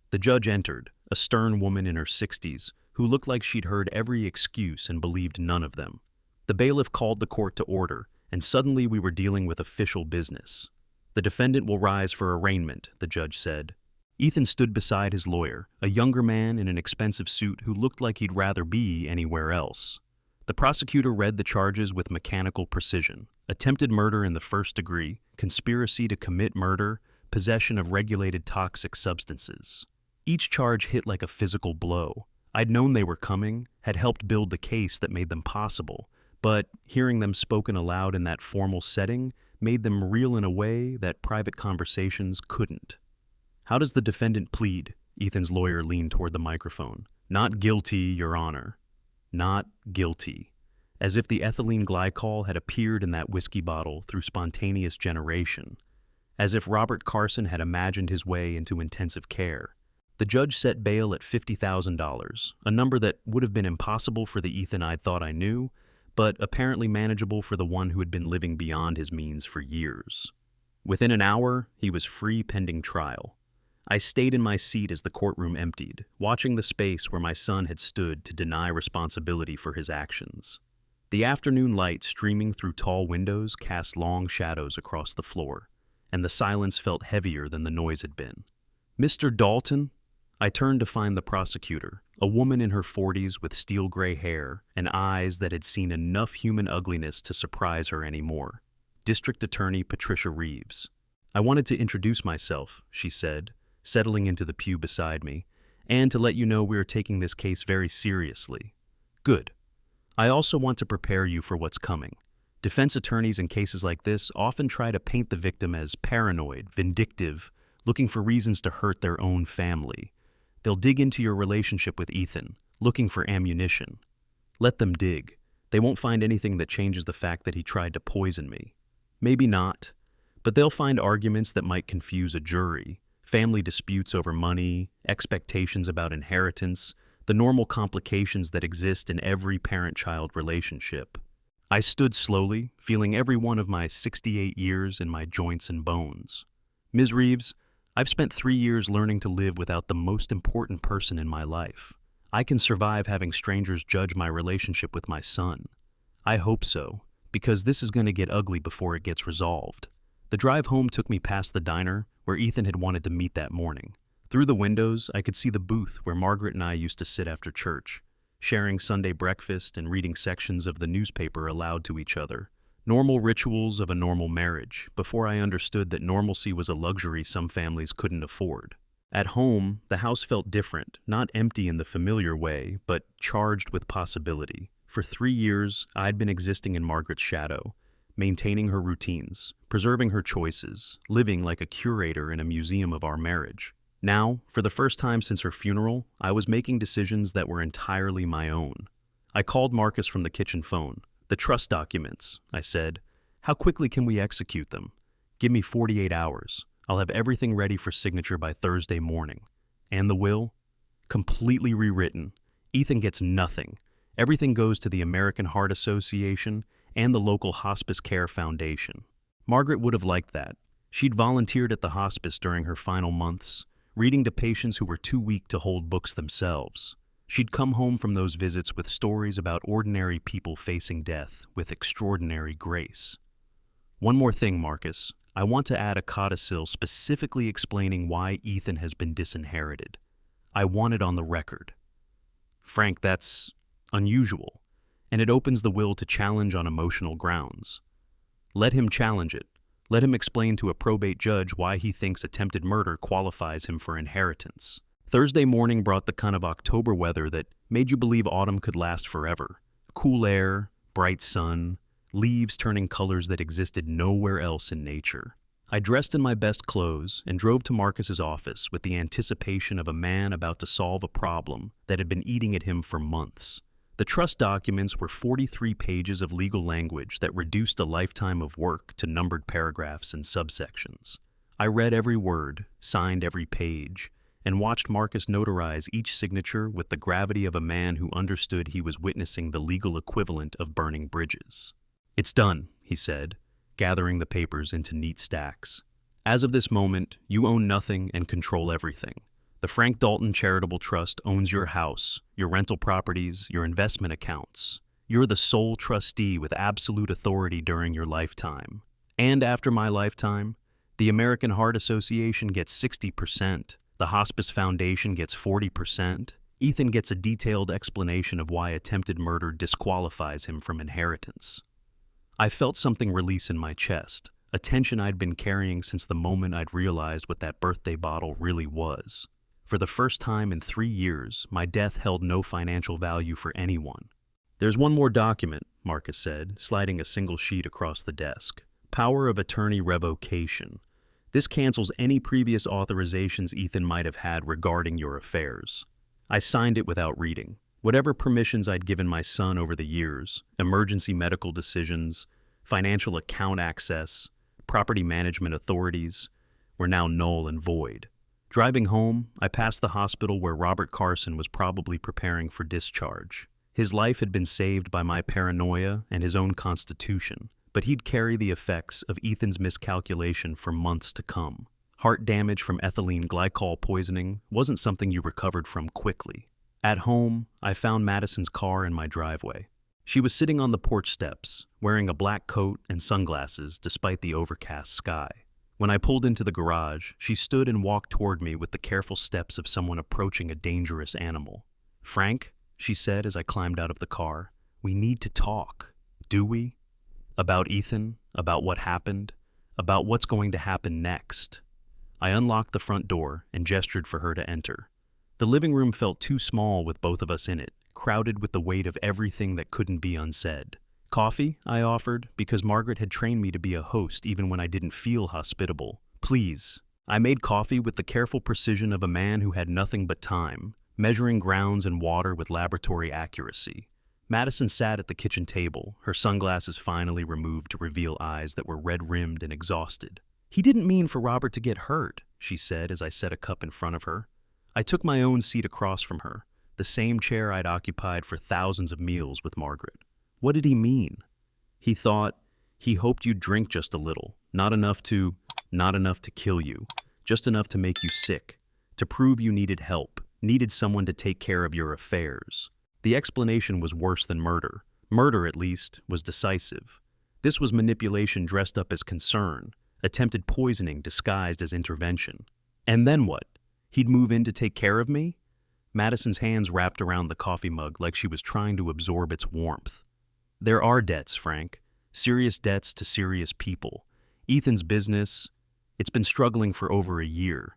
The judge entered, a stern woman in her 60s, who looked like she'd heard every excuse and believed none of them. The bailiff called the court to order, and suddenly we were dealing with official business. "The defendant will rise for arraignment," the judge said. Ethan stood beside his lawyer, a younger man in an expensive suit who looked like he'd rather be anywhere else. The prosecutor read the charges with mechanical precision: attempted murder in the first degree, conspiracy to commit murder, possession of regulated toxic substances. Each charge hit like a physical blow. I'd known they were coming, had helped build the case that made them possible, but hearing them spoken aloud in that formal setting made them real in a way that private conversations couldn't. "How does the defendant plead?" Ethan's lawyer leaned toward the microphone. "Not guilty, Your Honor." Not guilty. As if the ethylene glycol had appeared in that whiskey bottle through spontaneous generation. As if Robert Carson had imagined his way into intensive care. The judge set bail at $50,000, a number that would have been impossible for the Ethan I'd thought I knew, but apparently manageable for the one who had been living beyond his means for years. Within an hour, he was free pending trial. I stayed in my seat as the courtroom emptied, watching the space where my son had stood to deny responsibility for his actions. The afternoon light streaming through tall windows cast long shadows across the floor, and the silence felt heavier than the noise had been. "Mr. Dalton?" I turned to find the prosecutor, a woman in her 40s with steel gray hair and eyes that had seen enough human ugliness to surprise her anymore. District Attorney Patricia Reeves. "I wanted to introduce myself," she said, settling into the pew beside me, "and to let you know we are taking this case very seriously." "Good. I also want to prepare you for what's coming. Defense attorneys in cases like this often try to paint the victim as paranoid, vindictive, looking for reasons to hurt their own family. They'll dig into your relationship with Ethan, looking for ammunition. Let them dig. They won't find anything that changes the fact that he tried to poison me. Maybe not, but they'll find arguments that might confuse a jury, family disputes over money, expectations about inheritance, the normal complications that exist in every parent-child relationship." I stood slowly, feeling every one of my 68 years in my joints and bones. "Ms. Reeves, I've spent 3 years learning to live without the most important person in my life. I can survive having strangers judge my relationship with my son. I hope so, because this is going to get ugly before it gets resolved." The drive home took me past the diner where Ethan had wanted to meet that morning. Through the windows, I could see the booth where Margaret and I used to sit after church, sharing Sunday breakfast and reading sections of the newspaper aloud to each other. Normal rituals of a normal marriage, before I understood that normalcy was a luxury some families couldn't afford. At home, the house felt different, not empty in the familiar way, but charged with possibility. For 3 years, I'd been existing in Margaret's shadow, maintaining her routines, preserving her choices, living like a curator in a museum of our marriage. Now, for the first time since her funeral, I was making decisions that were entirely my own. I called Marcus from the kitchen phone. "The trust documents," I said. "How quickly can we execute them? Give me 48 hours. I'll have everything ready for signature by Thursday morning." "And the will?" "Completely rewritten. Ethan gets nothing. Everything goes to the American Heart Association and the local Hospice Care Foundation." Margaret would have liked that. She'd volunteered at the hospice during her final months, reading to patients who were too weak to hold books themselves. She'd come home from those visits with stories about ordinary people facing death with extraordinary grace. "One more thing, Marcus. I want to add a codicil specifically explaining why Ethan has been disinherited. I want it on the record." "Frank, that's unusual, and it opens the will to challenge on emotional grounds." "Let him challenge it. Let him explain to a probate judge why he thinks attempted murder qualifies him for inheritance." Thursday morning brought the kind of October weather that made you believe autumn could last forever. Cool air, bright sun, leaves turning colors that existed nowhere else in nature. I dressed in my best clothes and drove to Marcus's office with the anticipation of a man about to solve a problem that had been eating at him for months. The trust documents were 43 pages of legal language that reduced a lifetime of work to numbered paragraphs and subsections. I read every word, signed every page, and watched Marcus notarize each signature with the gravity of a man who understood he was witnessing the legal equivalent of burning bridges. "It's done," he said, gathering the papers into neat stacks. "As of this moment, you own nothing and control everything. The Frank Dalton Charitable Trust owns your house, your rental properties, your investment accounts. You're the sole trustee with absolute authority during your lifetime. And after my lifetime, the American Heart Association gets 60%, the Hospice Foundation gets 40%. Ethan gets a detailed explanation of why attempted murder disqualifies him from inheritance." I felt something release in my chest, a tension I'd been carrying since the moment I'd realized what that birthday bottle really was. For the first time in 3 years, my death held no financial value for anyone. "There's one more document," Marcus said, sliding a single sheet across the desk. "Power of attorney revocation. This cancels any previous authorizations Ethan might have had regarding your affairs." I signed it without reading. Whatever permissions I'd given my son over the years, emergency medical decisions, financial account access, property management authorities, were now null and void. Driving home, I passed the hospital where Robert Carson was probably preparing for discharge. His life had been saved by my paranoia and his own constitution, but he'd carry the effects of Ethan's miscalculation for months to come. Heart damage from ethylene glycol poisoning wasn't something you recovered from quickly. At home, I found Madison's car in my driveway. She was sitting on the porch steps, wearing a black coat and sunglasses despite the overcast sky. When I pulled into the garage, she stood and walked toward me with the careful steps of someone approaching a dangerous animal. "Frank," she said as I climbed out of the car, "we need to talk. Do we? About Ethan, about what happened, about what's going to happen next." I unlocked the front door and gestured for her to enter. The living room felt too small with both of us in it, crowded with the weight of everything that couldn't be unsaid. "Coffee?" I offered, because Margaret had trained me to be a host even when I didn't feel hospitable. "Please." I made coffee with the careful precision of a man who had nothing but time, measuring grounds and water with laboratory accuracy. Madison sat at the kitchen table, her sunglasses finally removed to reveal eyes that were red-rimmed and exhausted. "He didn't mean for Robert to get hurt," she said as I set a cup in front of her. I took my own seat across from her, the same chair I'd occupied for thousands of meals with Margaret. "What did he mean?" "He hoped you'd drink just a little, not enough to kill you, just enough to make you sick, to prove you needed help, needed someone to take care of your affairs." The explanation was worse than murder. Murder, at least, was decisive. This was manipulation dressed up as concern, attempted poisoning disguised as intervention. And then what? He'd move in to take care of me? Madison's hands wrapped around the coffee mug like she was trying to absorb its warmth. "There are debts, Frank. Serious debts to serious people. Ethan's business, it's been struggling for over a year.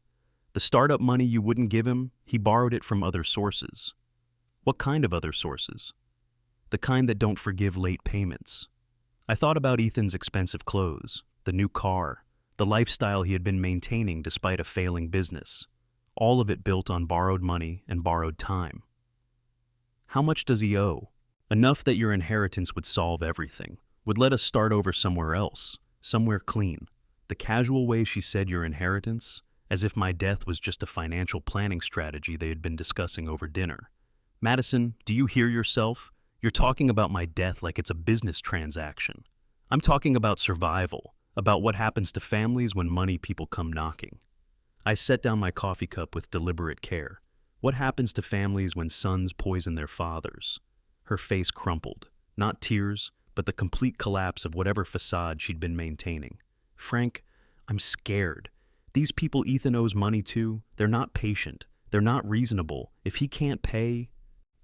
The startup money you wouldn't give him, he borrowed it from other sources." "What kind of other sources?" "The kind that don't forgive late payments." I thought about Ethan's expensive clothes, the new car, the lifestyle he had been maintaining despite a failing business. All of it built on borrowed money and borrowed time. "How much does he owe?" "Enough that your inheritance would solve everything, would let us start over somewhere else, somewhere clean." The casual way she said your inheritance, as if my death was just a financial planning strategy they had been discussing over dinner. "Madison, do you hear yourself? You're talking about my death like it's a business transaction. I'm talking about survival, about what happens to families when money people come knocking." I set down my coffee cup with deliberate care. What happens to families when sons poison their fathers? Her face crumpled, not tears, but the complete collapse of whatever facade she'd been maintaining. "Frank, I'm scared. These people Ethan owes money to, they're not patient, they're not reasonable. If he can't pay,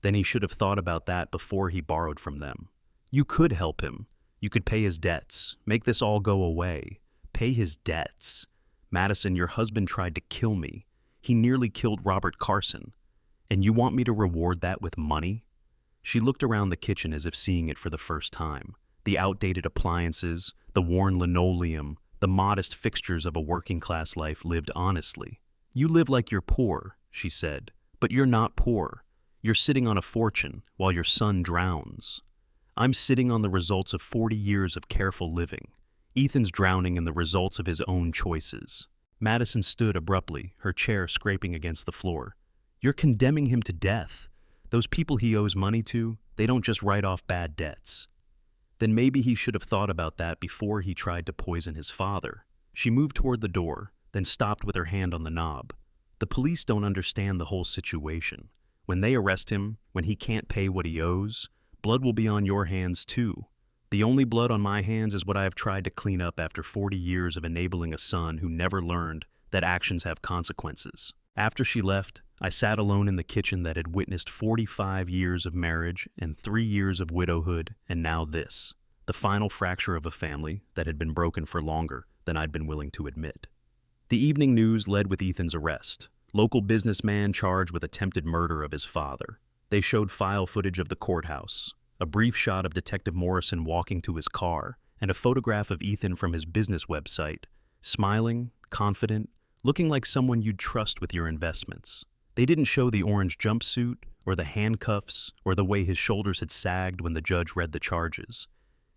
then he should have thought about that before he borrowed from them. You could help him. You could pay his debts, make this all go away. Pay his debts. Madison, your husband tried to kill me. He nearly killed Robert Carson. And you want me to reward that with money?" She looked around the kitchen as if seeing it for the first time. The outdated appliances, the worn linoleum, the modest fixtures of a working-class life lived honestly. "You live like you're poor," she said, "but you're not poor. You're sitting on a fortune while your son drowns. I'm sitting on the results of 40 years of careful living. Ethan's drowning in the results of his own choices." Madison stood abruptly, her chair scraping against the floor. "You're condemning him to death. Those people he owes money to, they don't just write off bad debts." "Then maybe he should have thought about that before he tried to poison his father." She moved toward the door, then stopped with her hand on the knob. "The police don't understand the whole situation. When they arrest him, when he can't pay what he owes, blood will be on your hands too. The only blood on my hands is what I have tried to clean up after 40 years of enabling a son who never learned that actions have consequences." After she left, I sat alone in the kitchen that had witnessed 45 years of marriage and 3 years of widowhood, and now this, the final fracture of a family that had been broken for longer than I'd been willing to admit. The evening news led with Ethan's arrest. Local businessman charged with attempted murder of his father. They showed file footage of the courthouse, a brief shot of Detective Morrison walking to his car, and a photograph of Ethan from his business website, smiling, confident, looking like someone you'd trust with your investments. They didn't show the orange jumpsuit, or the handcuffs, or the way his shoulders had sagged when the judge read the charges.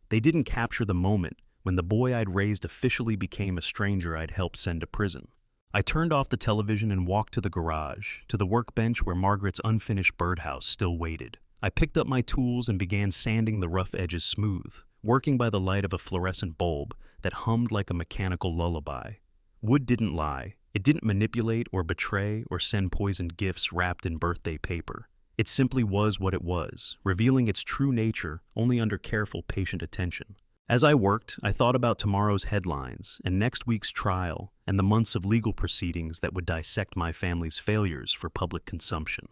They didn't capture the moment when the boy I'd raised officially became a stranger I'd helped send to prison. I turned off the television and walked to the garage, to the workbench where Margaret's unfinished birdhouse still waited. I picked up my tools and began sanding the rough edges smooth, working by the light of a fluorescent bulb that hummed like a mechanical lullaby. Wood didn't lie. It didn't manipulate or betray or send poisoned gifts wrapped in birthday paper. It simply was what it was, revealing its true nature only under careful, patient attention. As I worked, I thought about tomorrow's headlines and next week's trial and the months of legal proceedings that would dissect my family's failures for public consumption.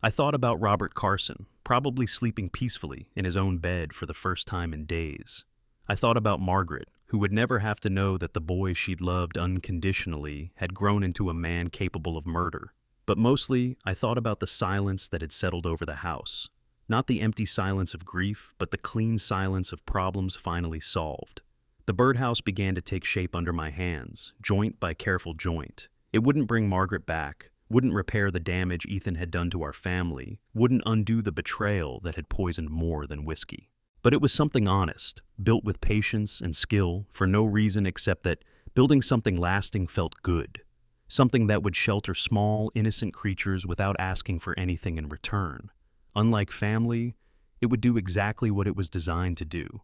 I thought about Robert Carson, probably sleeping peacefully in his own bed for the first time in days. I thought about Margaret, who would never have to know that the boy she'd loved unconditionally had grown into a man capable of murder. But mostly, I thought about the silence that had settled over the house. Not the empty silence of grief, but the clean silence of problems finally solved. The birdhouse began to take shape under my hands, joint by careful joint. It wouldn't bring Margaret back, wouldn't repair the damage Ethan had done to our family, wouldn't undo the betrayal that had poisoned more than whiskey. But it was something honest, built with patience and skill for no reason except that building something lasting felt good. Something that would shelter small, innocent creatures without asking for anything in return. Unlike family, it would do exactly what it was designed to do.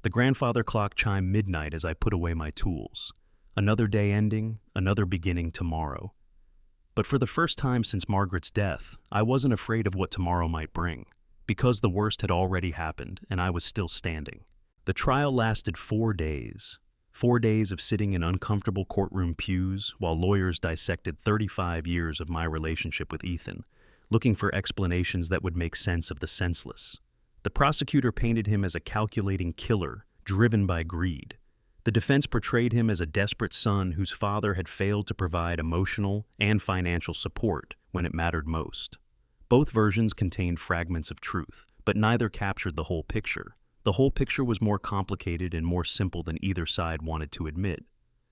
The grandfather clock chimed midnight as I put away my tools. Another day ending, another beginning tomorrow. But for the first time since Margaret's death, I wasn't afraid of what tomorrow might bring, because the worst had already happened and I was still standing. The trial lasted 4 days. 4 days of sitting in uncomfortable courtroom pews while lawyers dissected 35 years of my relationship with Ethan, looking for explanations that would make sense of the senseless. The prosecutor painted him as a calculating killer, driven by greed. The defense portrayed him as a desperate son whose father had failed to provide emotional and financial support when it mattered most. Both versions contained fragments of truth, but neither captured the whole picture. The whole picture was more complicated and more simple than either side wanted to admit.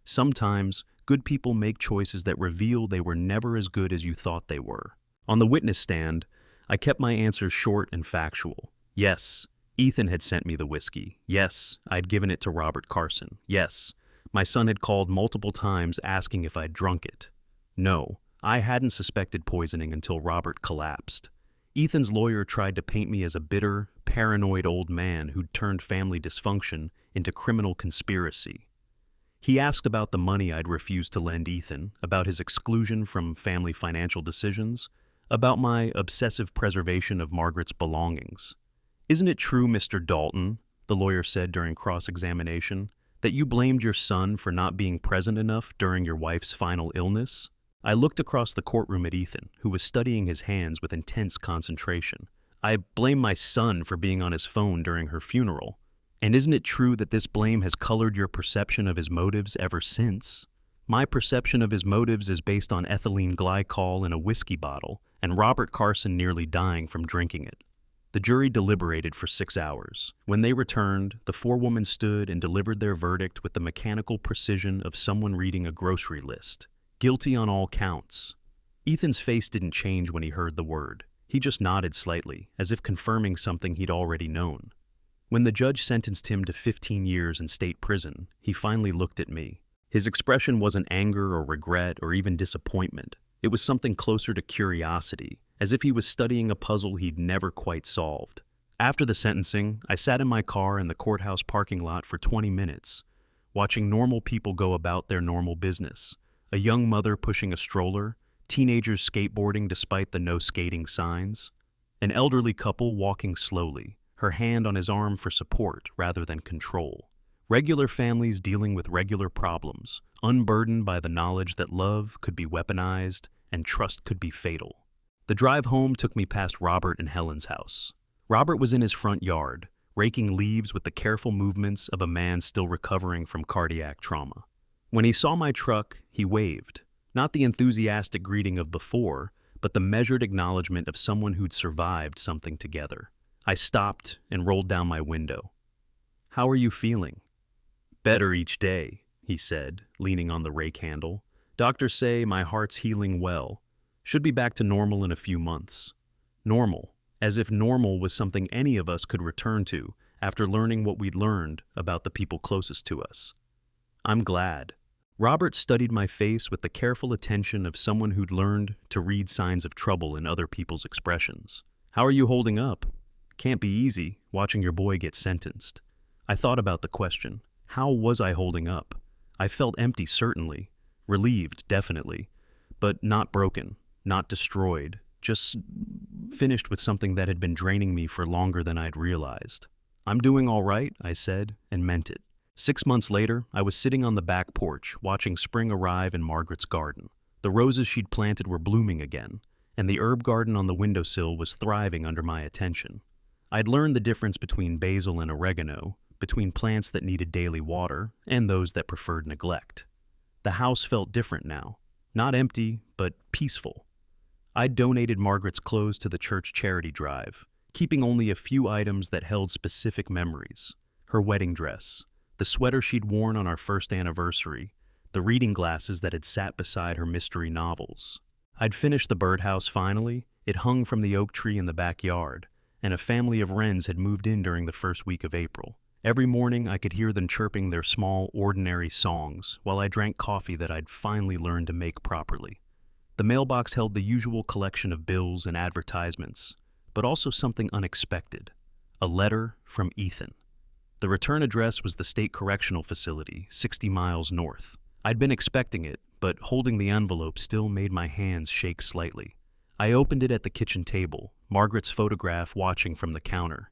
Sometimes, good people make choices that reveal they were never as good as you thought they were. On the witness stand, I kept my answers short and factual. Yes, Ethan had sent me the whiskey. Yes, I'd given it to Robert Carson. Yes, my son had called multiple times asking if I'd drunk it. No, I hadn't suspected poisoning until Robert collapsed. Ethan's lawyer tried to paint me as a bitter, paranoid old man who'd turned family dysfunction into criminal conspiracy. He asked about the money I'd refused to lend Ethan, about his exclusion from family financial decisions, about my obsessive preservation of Margaret's belongings. "Isn't it true, Mr. Dalton," the lawyer said during cross-examination, "that you blamed your son for not being present enough during your wife's final illness?" I looked across the courtroom at Ethan, who was studying his hands with intense concentration. "I blame my son for being on his phone during her funeral. And isn't it true that this blame has colored your perception of his motives ever since? My perception of his motives is based on ethylene glycol in a whiskey bottle and Robert Carson nearly dying from drinking it." The jury deliberated for 6 hours. When they returned, the forewoman stood and delivered their verdict with the mechanical precision of someone reading a grocery list. Guilty on all counts. Ethan's face didn't change when he heard the word. He just nodded slightly, as if confirming something he'd already known. When the judge sentenced him to 15 years in state prison, he finally looked at me. His expression wasn't anger or regret or even disappointment. It was something closer to curiosity, as if he was studying a puzzle he'd never quite solved. After the sentencing, I sat in my car in the courthouse parking lot for 20 minutes, watching normal people go about their normal business. A young mother pushing a stroller, teenagers skateboarding despite the no skating signs, an elderly couple walking slowly, her hand on his arm for support rather than control. Regular families dealing with regular problems, unburdened by the knowledge that love could be weaponized and trust could be fatal. The drive home took me past Robert and Helen's house. Robert was in his front yard, raking leaves with the careful movements of a man still recovering from cardiac trauma. When he saw my truck, he waved, not the enthusiastic greeting of before, but the measured acknowledgement of someone who'd survived something together. I stopped and rolled down my window. "How are you feeling?" "Better each day," he said, leaning on the rake handle. "Doctors say my heart's healing well. Should be back to normal in a few months." Normal, as if normal was something any of us could return to after learning what we'd learned about the people closest to us. "I'm glad." Robert studied my face with the careful attention of someone who'd learned to read signs of trouble in other people's expressions. "How are you holding up? Can't be easy, watching your boy get sentenced." I thought about the question. How was I holding up? I felt empty, certainly. Relieved, definitely. But not broken, not destroyed, just finished with something that had been draining me for longer than I'd realized. "I'm doing all right," I said, and meant it. 6 months later, I was sitting on the back porch, watching spring arrive in Margaret's garden. The roses she'd planted were blooming again, and the herb garden on the windowsill was thriving under my attention. I'd learned the difference between basil and oregano, between plants that needed daily water and those that preferred neglect. The house felt different now, not empty, but peaceful. I'd donated Margaret's clothes to the church charity drive, keeping only a few items that held specific memories. Her wedding dress, the sweater she'd worn on our first anniversary, the reading glasses that had sat beside her mystery novels. I'd finished the birdhouse finally. It hung from the oak tree in the backyard, and a family of wrens had moved in during the first week of April. Every morning I could hear them chirping their small, ordinary songs while I drank coffee that I'd finally learned to make properly. The mailbox held the usual collection of bills and advertisements, but also something unexpected: a letter from Ethan. The return address was the state correctional facility, 60 miles north. I'd been expecting it, but holding the envelope still made my hands shake slightly. I opened it at the kitchen table, Margaret's photograph watching from the counter.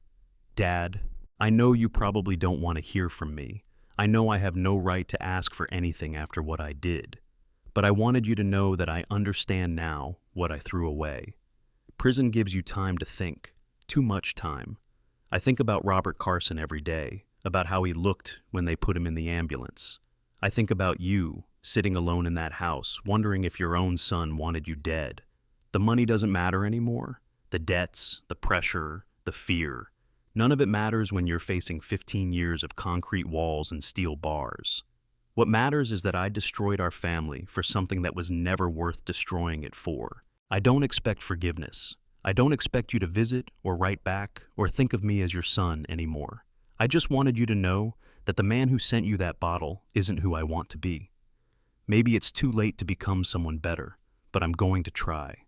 "Dad, I know you probably don't want to hear from me. I know I have no right to ask for anything after what I did. But I wanted you to know that I understand now what I threw away. Prison gives you time to think, too much time. I think about Robert Carson every day, about how he looked when they put him in the ambulance. I think about you, sitting alone in that house, wondering if your own son wanted you dead. The money doesn't matter anymore. The debts, the pressure, the fear. None of it matters when you're facing 15 years of concrete walls and steel bars. What matters is that I destroyed our family for something that was never worth destroying it for. I don't expect forgiveness. I don't expect you to visit or write back or think of me as your son anymore. I just wanted you to know that the man who sent you that bottle isn't who I want to be. Maybe it's too late to become someone better, but I'm going to try.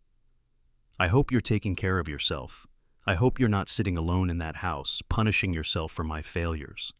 I hope you're taking care of yourself. I hope you're not sitting alone in that house, punishing yourself for my failures.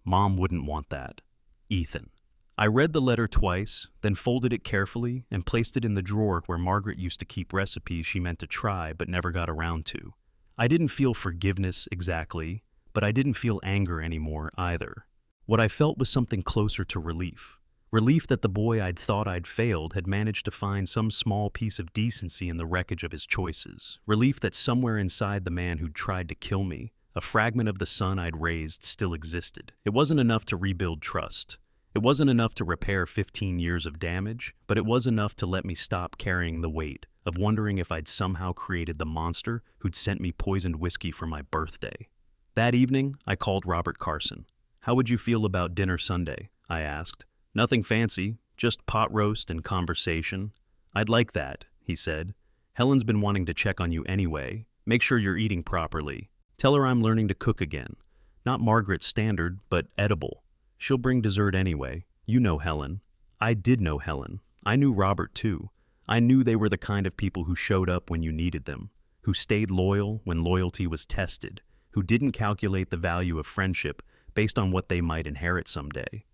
Mom wouldn't want that. Ethan." I read the letter twice, then folded it carefully and placed it in the drawer where Margaret used to keep recipes she meant to try but never got around to. I didn't feel forgiveness exactly, but I didn't feel anger anymore either. What I felt was something closer to relief. Relief that the boy I'd thought I'd failed had managed to find some small piece of decency in the wreckage of his choices. Relief that somewhere inside the man who'd tried to kill me, a fragment of the son I'd raised still existed. It wasn't enough to rebuild trust. It wasn't enough to repair 15 years of damage, but it was enough to let me stop carrying the weight of wondering if I'd somehow created the monster who'd sent me poisoned whiskey for my birthday. That evening, I called Robert Carson. "How would you feel about dinner Sunday?" I asked. "Nothing fancy, just pot roast and conversation." "I'd like that," he said. "Helen's been wanting to check on you anyway. Make sure you're eating properly. Tell her I'm learning to cook again. Not Margaret's standard, but edible. She'll bring dessert anyway. You know Helen." I did know Helen. I knew Robert too. I knew they were the kind of people who showed up when you needed them, who stayed loyal when loyalty was tested, who didn't calculate the value of friendship based on what they might inherit someday.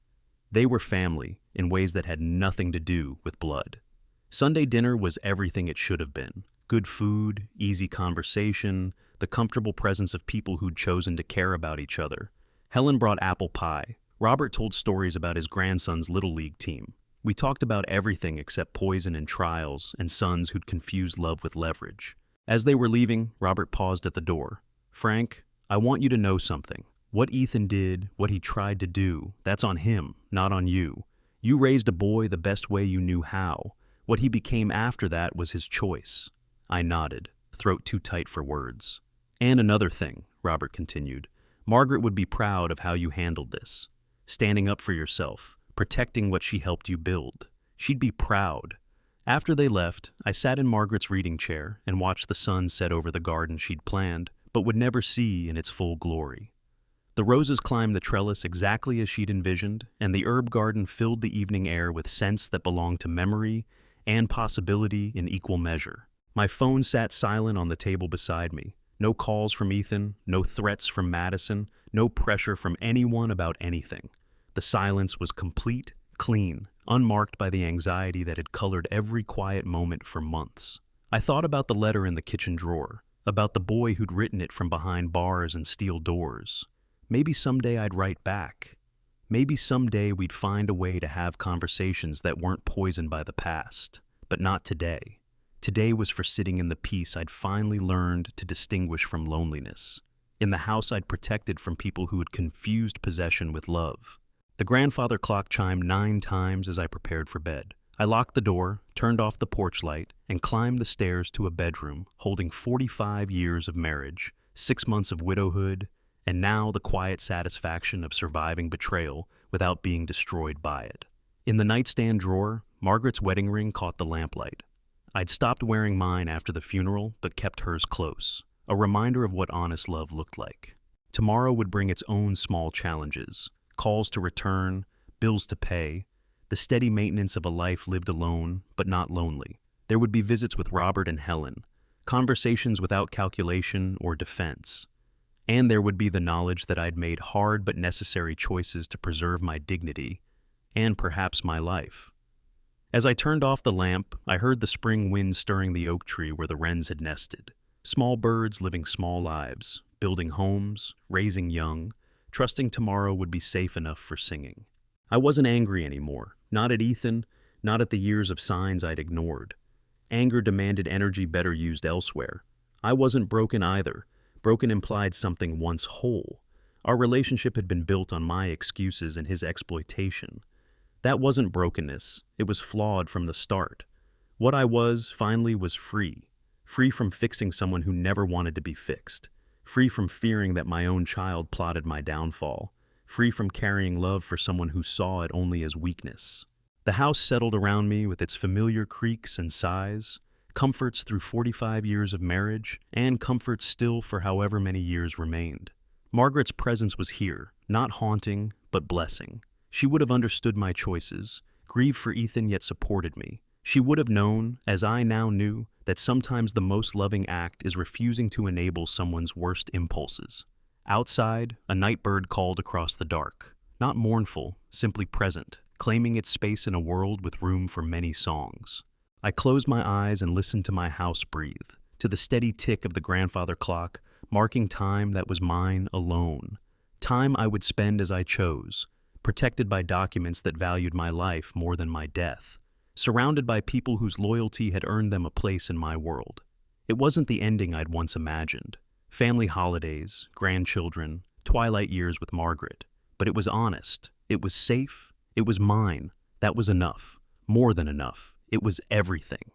They were family in ways that had nothing to do with blood. Sunday dinner was everything it should have been. Good food, easy conversation, the comfortable presence of people who'd chosen to care about each other. Helen brought apple pie. Robert told stories about his grandson's Little League team. We talked about everything except poison and trials and sons who'd confused love with leverage. As they were leaving, Robert paused at the door. "Frank, I want you to know something. What Ethan did, what he tried to do, that's on him, not on you. You raised a boy the best way you knew how. What he became after that was his choice." I nodded, throat too tight for words. "And another thing," Robert continued. "Margaret would be proud of how you handled this. Standing up for yourself, protecting what she helped you build. She'd be proud." After they left, I sat in Margaret's reading chair and watched the sun set over the garden she'd planned, but would never see in its full glory. The roses climbed the trellis exactly as she'd envisioned, and the herb garden filled the evening air with scents that belonged to memory and possibility in equal measure. My phone sat silent on the table beside me. No calls from Ethan, no threats from Madison, no pressure from anyone about anything. The silence was complete, clean, unmarked by the anxiety that had colored every quiet moment for months. I thought about the letter in the kitchen drawer, about the boy who'd written it from behind bars and steel doors. Maybe someday I'd write back. Maybe someday we'd find a way to have conversations that weren't poisoned by the past. But not today. Today was for sitting in the peace I'd finally learned to distinguish from loneliness. In the house I'd protected from people who had confused possession with love. The grandfather clock chimed 9 times as I prepared for bed. I locked the door, turned off the porch light, and climbed the stairs to a bedroom holding 45 years of marriage, 6 months of widowhood, and now the quiet satisfaction of surviving betrayal without being destroyed by it. In the nightstand drawer, Margaret's wedding ring caught the lamplight. I'd stopped wearing mine after the funeral, but kept hers close, a reminder of what honest love looked like. Tomorrow would bring its own small challenges, calls to return, bills to pay, the steady maintenance of a life lived alone, but not lonely. There would be visits with Robert and Helen, conversations without calculation or defense. And there would be the knowledge that I'd made hard but necessary choices to preserve my dignity, and perhaps my life. As I turned off the lamp, I heard the spring wind stirring the oak tree where the wrens had nested. Small birds living small lives, building homes, raising young, trusting tomorrow would be safe enough for singing. I wasn't angry anymore, not at Ethan, not at the years of signs I'd ignored. Anger demanded energy better used elsewhere. I wasn't broken either. Broken implied something once whole. Our relationship had been built on my excuses and his exploitation. That wasn't brokenness. It was flawed from the start. What I was, finally, was free. Free from fixing someone who never wanted to be fixed. Free from fearing that my own child plotted my downfall. Free from carrying love for someone who saw it only as weakness. The house settled around me with its familiar creaks and sighs, comforts through 45 years of marriage, and comforts still for however many years remained. Margaret's presence was here, not haunting, but blessing. She would have understood my choices, grieved for Ethan yet supported me. She would have known, as I now knew, that sometimes the most loving act is refusing to enable someone's worst impulses. Outside, a night bird called across the dark, not mournful, simply present, claiming its space in a world with room for many songs. I closed my eyes and listened to my house breathe, to the steady tick of the grandfather clock, marking time that was mine alone, time I would spend as I chose, protected by documents that valued my life more than my death, surrounded by people whose loyalty had earned them a place in my world. It wasn't the ending I'd once imagined. Family holidays, grandchildren, twilight years with Margaret. But it was honest. It was safe. It was mine. That was enough. More than enough. It was everything.